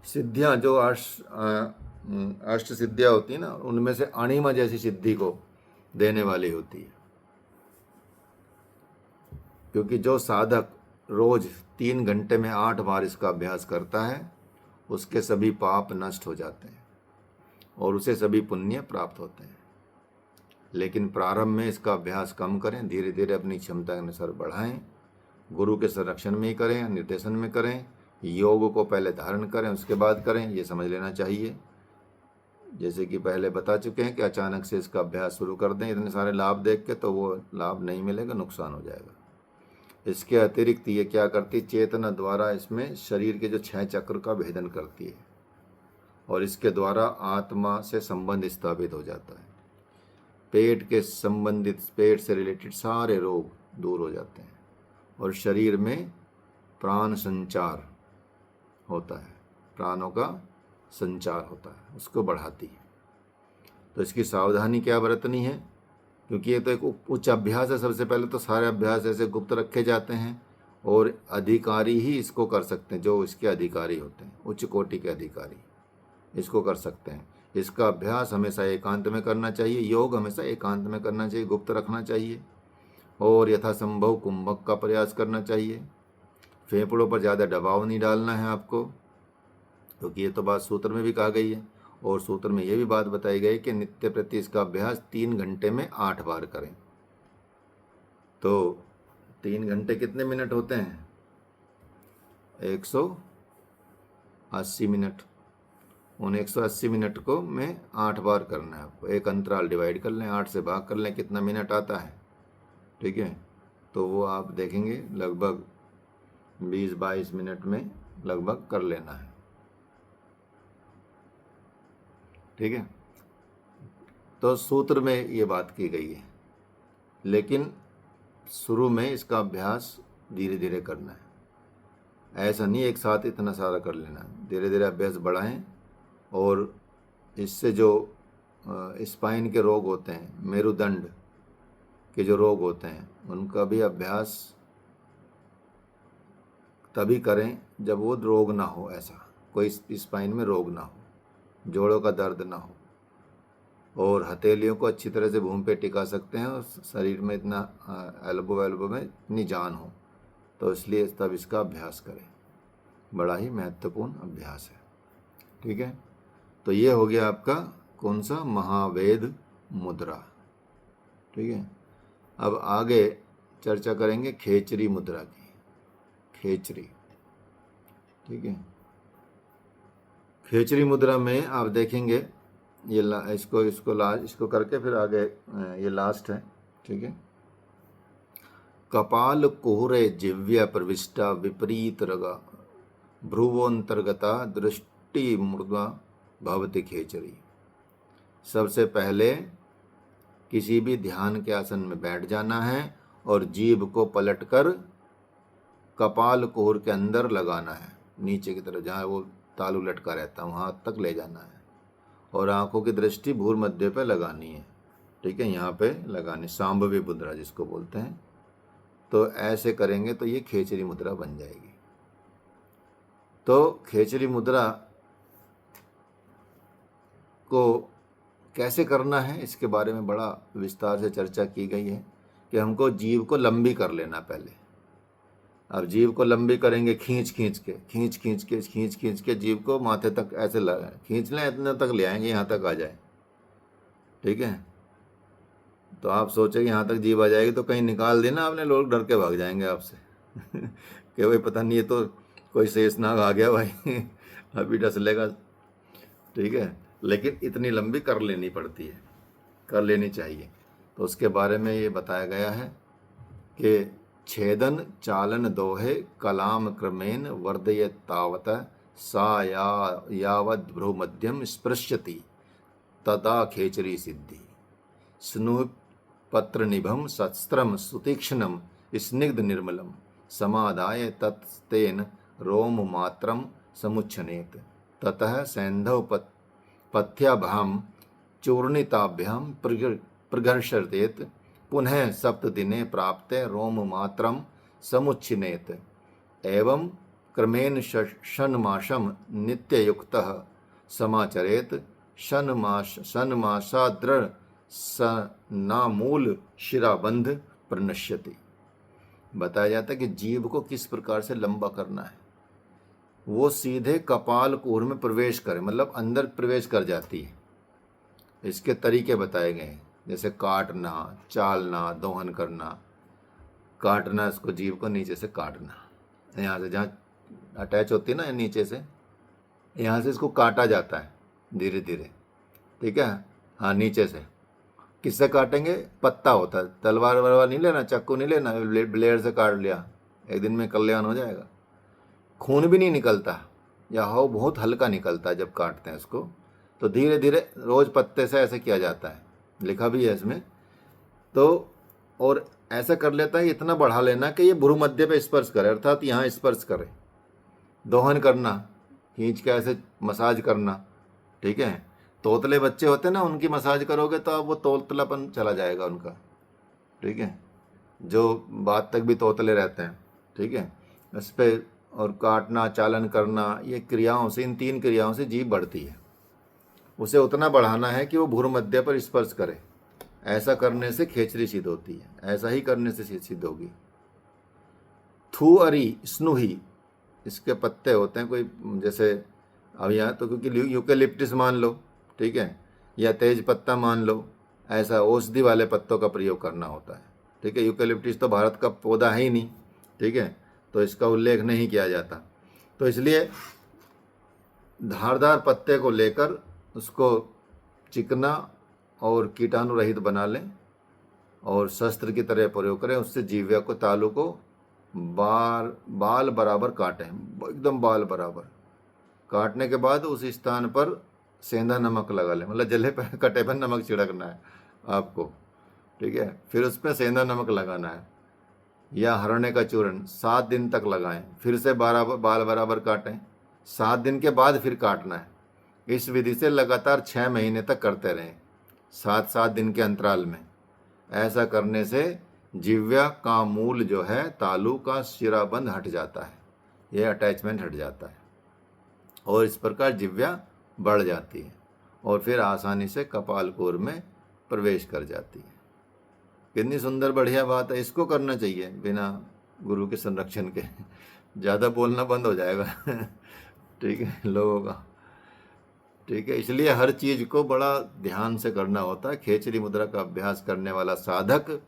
सिद्धियाँ जो अष्ट सिद्धियाँ होती हैं ना, उनमें से अणिमा जैसी सिद्धि को देने वाली होती है। क्योंकि जो साधक रोज 3 घंटे में 8 बार इसका अभ्यास करता है, उसके सभी पाप नष्ट हो जाते हैं और उसे सभी पुण्य प्राप्त होते हैं। लेकिन प्रारंभ में इसका अभ्यास कम करें, धीरे धीरे अपनी क्षमता के अनुसार बढ़ाएं, गुरु के संरक्षण में ही करें, निर्देशन में करें, योग को पहले धारण करें उसके बाद करें, ये समझ लेना चाहिए। जैसे कि पहले बता चुके हैं कि अचानक से इसका अभ्यास शुरू कर दें इतने सारे लाभ देख के, तो वो लाभ नहीं मिलेगा, नुकसान हो जाएगा। इसके अतिरिक्त ये क्या करती, चेतना द्वारा इसमें शरीर के जो 6 चक्र का भेदन करती है और इसके द्वारा आत्मा से संबंध स्थापित हो जाता है। पेट के संबंधित, पेट से रिलेटेड सारे रोग दूर हो जाते हैं और शरीर में प्राण संचार होता है, प्राणों का संचार होता है, उसको बढ़ाती है। तो इसकी सावधानी क्या बरतनी है, क्योंकि ये तो एक उच्च अभ्यास है। सबसे पहले तो सारे अभ्यास ऐसे गुप्त रखे जाते हैं और अधिकारी ही इसको कर सकते हैं, जो इसके अधिकारी होते हैं, उच्च कोटि के अधिकारी इसको कर सकते हैं। इसका अभ्यास हमेशा एकांत में करना चाहिए, योग हमेशा एकांत में करना चाहिए, गुप्त रखना चाहिए और यथासंभव कुंभक का प्रयास करना चाहिए। फेफड़ों पर ज़्यादा दबाव नहीं डालना है आपको, क्योंकि ये तो बात सूत्र में भी कहा गई है और सूत्र में ये भी बात बताई गई कि नित्य प्रति इसका अभ्यास 3 घंटे में 8 बार करें। तो 3 घंटे कितने मिनट होते हैं, 180 मिनट। उन 180 मिनट को में 8 बार करना है आपको। एक अंतराल डिवाइड कर लें, 8 से भाग कर लें, कितना मिनट आता है। ठीक है, तो वो आप देखेंगे लगभग 20-22 मिनट में लगभग कर लेना है। ठीक है, तो सूत्र में ये बात की गई है, लेकिन शुरू में इसका अभ्यास धीरे धीरे करना है। ऐसा नहीं एक साथ इतना सारा कर लेना, धीरे धीरे अभ्यास बढ़ाएं। और इससे जो स्पाइन के रोग होते हैं, मेरुदंड के जो रोग होते हैं, उनका भी अभ्यास तभी करें जब वो रोग ना हो, ऐसा कोई स्पाइन में रोग ना हो, जोड़ों का दर्द ना हो, और हथेलियों को अच्छी तरह से भूमि पे टिका सकते हैं और शरीर में इतना एल्बो में इतनी जान हो, तो इसलिए तब इसका अभ्यास करें। बड़ा ही महत्वपूर्ण अभ्यास है। ठीक है, तो ये हो गया आपका कौन सा, महावेद मुद्रा। ठीक है, अब आगे चर्चा करेंगे खेचरी मुद्रा की। खेचरी, ठीक है, खेचरी मुद्रा में आप देखेंगे ये इसको करके फिर आगे ये लास्ट है। ठीक है, कपाल कुहरे जिव्य प्रविष्टा विपरीत रगा भ्रुवोंतर्गता दृष्टि मृदा भवति खेचरी। सबसे पहले किसी भी ध्यान के आसन में बैठ जाना है और जीभ को पलटकर कपाल कोर के अंदर लगाना है, नीचे की तरफ जहाँ वो तालू लटका रहता है वहाँ तक ले जाना है और आंखों की दृष्टि भूर मध्य पे लगानी है। ठीक है, यहाँ पे लगानी, सांभवी मुद्रा जिसको बोलते हैं। तो ऐसे करेंगे तो ये खेचरी मुद्रा बन जाएगी। तो खेचरी मुद्रा को कैसे करना है इसके बारे में बड़ा विस्तार से चर्चा की गई है कि हमको जीभ को लंबी कर लेना पहले। अब जीभ को लंबी करेंगे खींच खींच के जीभ को माथे तक ऐसे खींच लें, इतने तक ले आएंगे यहाँ तक आ जाए। ठीक है, तो आप सोचे कि यहाँ तक जीभ आ जाएगी तो कहीं निकाल देना आपने, लोग डर के भाग जाएंगे आपसे कि भाई पता नहीं ये तो कोई शेषनाग आ गया भाई अभी डस लेगा। ठीक है, लेकिन इतनी लंबी कर लेनी पड़ती है, कर लेनी चाहिए। तो उसके बारे में ये बताया गया है कि छेदन चालन दोहे कलाम क्रमेण वर्धये तावत सा यावद भ्रूमध्यम स्पृश्यति तदा खेचरी सिद्धि स्नु पत्र निभम सत्स्त्रम सुतीक्ष्णम स्निग्ध निर्मलम समादाय तत्तेन रोम मात्रम समुच्छनेत ततः सैंधव पथ्याभ्याम चूर्णिताभ्याम प्रघर्षतेत पुनः सप्तदिने प्राप्ते रोम मात्रम समुच्छिनेत एवं क्रमेण षण्मासं नित्ययुक्तः समाचरेत षण्मासाद्र सनामूल शिराबंध प्रणश्यति। बताया जाता है कि जीभ को किस प्रकार से लंबा करना है। वो सीधे कपाल कोर में प्रवेश करे, मतलब अंदर प्रवेश कर जाती है। इसके तरीके बताए गए हैं, जैसे काटना, चालना, दोहन करना। काटना, इसको जीभ को नीचे से काटना, यहाँ से जहाँ अटैच होती है ना नीचे से, यहाँ से इसको काटा जाता है धीरे धीरे। ठीक है, हाँ नीचे से। किससे काटेंगे? पत्ता होता है, तलवार वलवार नहीं लेना, चाकू नहीं लेना, ब्लेड से काट लिया, एक दिन में कल्याण हो जाएगा। खून भी नहीं निकलता या हो बहुत हल्का निकलता है जब काटते हैं इसको। तो धीरे धीरे रोज पत्ते से ऐसे किया जाता है, लिखा भी है इसमें। तो और ऐसा कर लेता है, इतना बढ़ा लेना कि ये भ्रूमध्य पे स्पर्श करे, अर्थात यहाँ स्पर्श करे। दोहन करना, खींच के ऐसे मसाज करना। ठीक है, तोतले बच्चे होते हैं ना, उनकी मसाज करोगे तो अब वो तोतलापन चला जाएगा उनका। ठीक है, जो बात तक भी तोतले रहते हैं। ठीक है, इस पर और काटना, चालन करना, ये क्रियाओं से, इन 3 क्रियाओं से जीभ बढ़ती है। उसे उतना बढ़ाना है कि वो भ्रूमध्य पर स्पर्श करे। ऐसा करने से खेचरी सिद्ध होती है, ऐसा ही करने से सिद्ध होगी। थू अरी स्नुही, इसके पत्ते होते हैं कोई, जैसे अब यहाँ तो क्योंकि यूकेलिप्टिस मान लो, ठीक है, या तेज पत्ता मान लो, ऐसा औषधि वाले पत्तों का प्रयोग करना होता है। ठीक है, यूकेलिप्टिस तो भारत का पौधा है ही नहीं। ठीक है, तो इसका उल्लेख नहीं किया जाता। तो इसलिए धारदार पत्ते को लेकर उसको चिकना और कीटाणु रहित बना लें और शस्त्र की तरह प्रयोग करें। उससे जीव्या को, तालू को बाल बराबर काटें, एकदम बाल बराबर। काटने के बाद उस स्थान पर सेंधा नमक लगा लें, मतलब जले पर कटे पर नमक छिड़कना है आपको। ठीक है, फिर उस पर सेंधा नमक लगाना है या हरणे का चूर्ण 7 दिन तक लगाएं। फिर से बाल बराबर काटें, 7 दिन के बाद फिर काटना है। इस विधि से लगातार 6 महीने तक करते रहें, 7-7 दिन के अंतराल में। ऐसा करने से जिव्या का मूल जो है, तालू का शिराबंध हट जाता है, यह अटैचमेंट हट जाता है और इस प्रकार जिव्या बढ़ जाती है और फिर आसानी से कपाल कोर में प्रवेश कर जाती है। कितनी सुंदर बढ़िया बात है। इसको करना चाहिए बिना गुरु के संरक्षण के। ज़्यादा बोलना बंद हो जाएगा ठीक है लोगों का। ठीक है, इसलिए हर चीज़ को बड़ा ध्यान से करना होता है। खेचरी मुद्रा का अभ्यास करने वाला साधक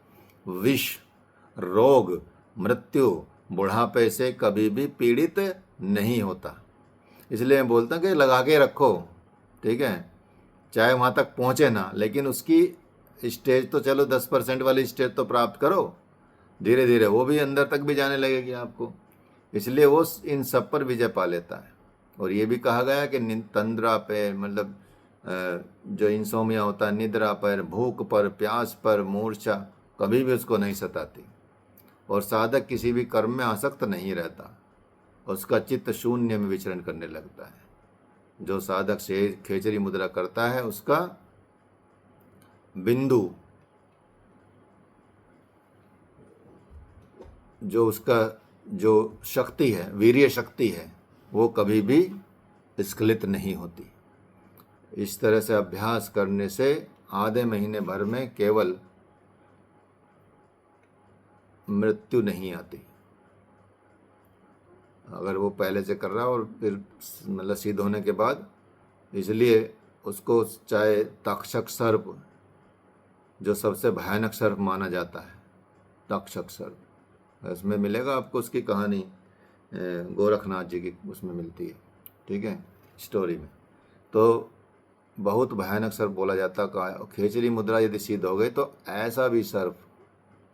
विष, रोग, मृत्यु, बुढ़ापे से कभी भी पीड़ित नहीं होता। इसलिए मैं बोलता हूँ कि लगा के रखो। ठीक है, चाहे वहाँ तक पहुँचे ना, लेकिन उसकी स्टेज तो चलो 10% वाली स्टेज तो प्राप्त करो। धीरे धीरे वो भी अंदर तक भी जाने लगेगी आपको। इसलिए वो इन सब पर विजय पा लेता है। और ये भी कहा गया कि तंद्रा पे, मतलब जो इंसोमिया होता है, निद्रा पर, भूख पर, प्यास पर, मूर्छा कभी भी उसको नहीं सताती। और साधक किसी भी कर्म में आसक्त नहीं रहता, उसका चित्त शून्य में विचरण करने लगता है। जो साधक से खेचरी मुद्रा करता है उसका बिंदु, जो उसका जो शक्ति है, वीर्य शक्ति है, वो कभी भी स्खलित नहीं होती। इस तरह से अभ्यास करने से आधे महीने भर में केवल मृत्यु नहीं आती। अगर वो पहले से कर रहा और फिर मतलब सिद्ध होने के बाद, इसलिए उसको चाहे तक्षक सर्प, जो सबसे भयानक सर्प माना जाता है, तक्षक सर्प, इसमें मिलेगा आपको उसकी कहानी, गोरखनाथ जी की उसमें मिलती है, ठीक है, स्टोरी में। तो बहुत भयानक सर्प बोला जाता है। खेचरी मुद्रा यदि सिद्ध हो गई तो ऐसा भी सर्प,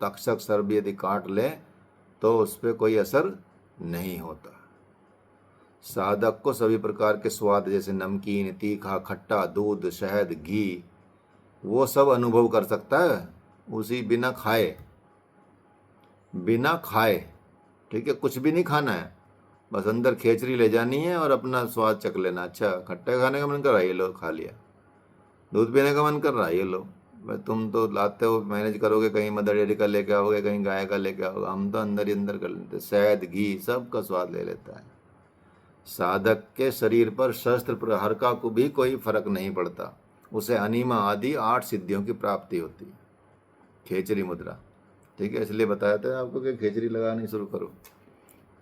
तक्षक सर्प यदि काट ले तो उस पर कोई असर नहीं होता। साधक को सभी प्रकार के स्वाद, जैसे नमकीन, तीखा, खट्टा, दूध, शहद, घी, वो सब अनुभव कर सकता है उसी बिना खाए, ठीक है, कुछ भी नहीं खाना है, बस अंदर खेचरी ले जानी है और अपना स्वाद चख लेना। अच्छा, खट्टे खाने का मन कर रहा है, ये लो खा लिया। दूध पीने का मन कर रहा है, ये लो। भाई तुम तो लाते हो, मैनेज करोगे, कहीं मदर डेयरी का लेके आओगे, कहीं गाय का लेके आओगे, हम तो अंदर ही अंदर कर लेते। शहद, घी, सब का स्वाद ले लेता है। साधक के शरीर पर शस्त्र प्रहार का को भी कोई फर्क नहीं पड़ता, उसे अनिमा आदि 8 सिद्धियों की प्राप्ति होती है। खेचरी मुद्रा, ठीक है, इसलिए बताया था आपको कि खेचरी लगानी शुरू करो,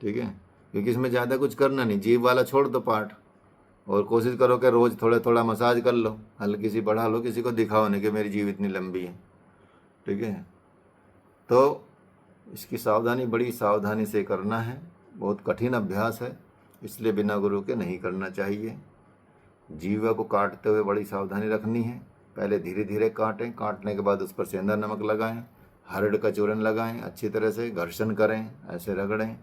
ठीक है, क्योंकि इसमें ज़्यादा कुछ करना नहीं, जीव वाला छोड़ दो पार्ट, और कोशिश करो कि रोज़ थोड़ा थोड़ा मसाज कर लो, हल्की सी बढ़ा लो, किसी को दिखाओ नहीं कि मेरी जीव इतनी लंबी है, ठीक है। तो इसकी सावधानी, बड़ी सावधानी से करना है, बहुत कठिन अभ्यास है, इसलिए बिना गुरु के नहीं करना चाहिए। जीवा को काटते हुए बड़ी सावधानी रखनी है, पहले धीरे धीरे काटें, काटने के बाद उस पर सेंधा नमक लगाएं, हरड़ का चूरन लगाएं, अच्छी तरह से घर्षण करें, ऐसे रगड़ें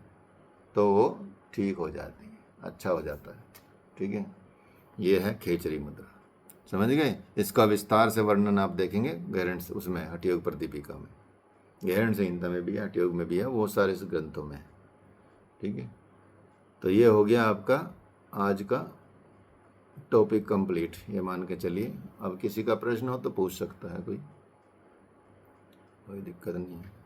तो वो ठीक हो जाती है, अच्छा हो जाता है, ठीक है। ये है खेचरी मुद्रा, समझ गए। इसका विस्तार से वर्णन आप देखेंगे गहरण उसमें, हठयोग प्रदीपिका में, गहरण संहिता में भी है, हठयोग में भी है, वो सारे इस ग्रंथों में है, ठीक है। तो ये हो गया आपका आज का टॉपिक कंप्लीट, ये मान के चलिए। अब किसी का प्रश्न हो तो पूछ सकता है, कोई दिक्कत नहीं है।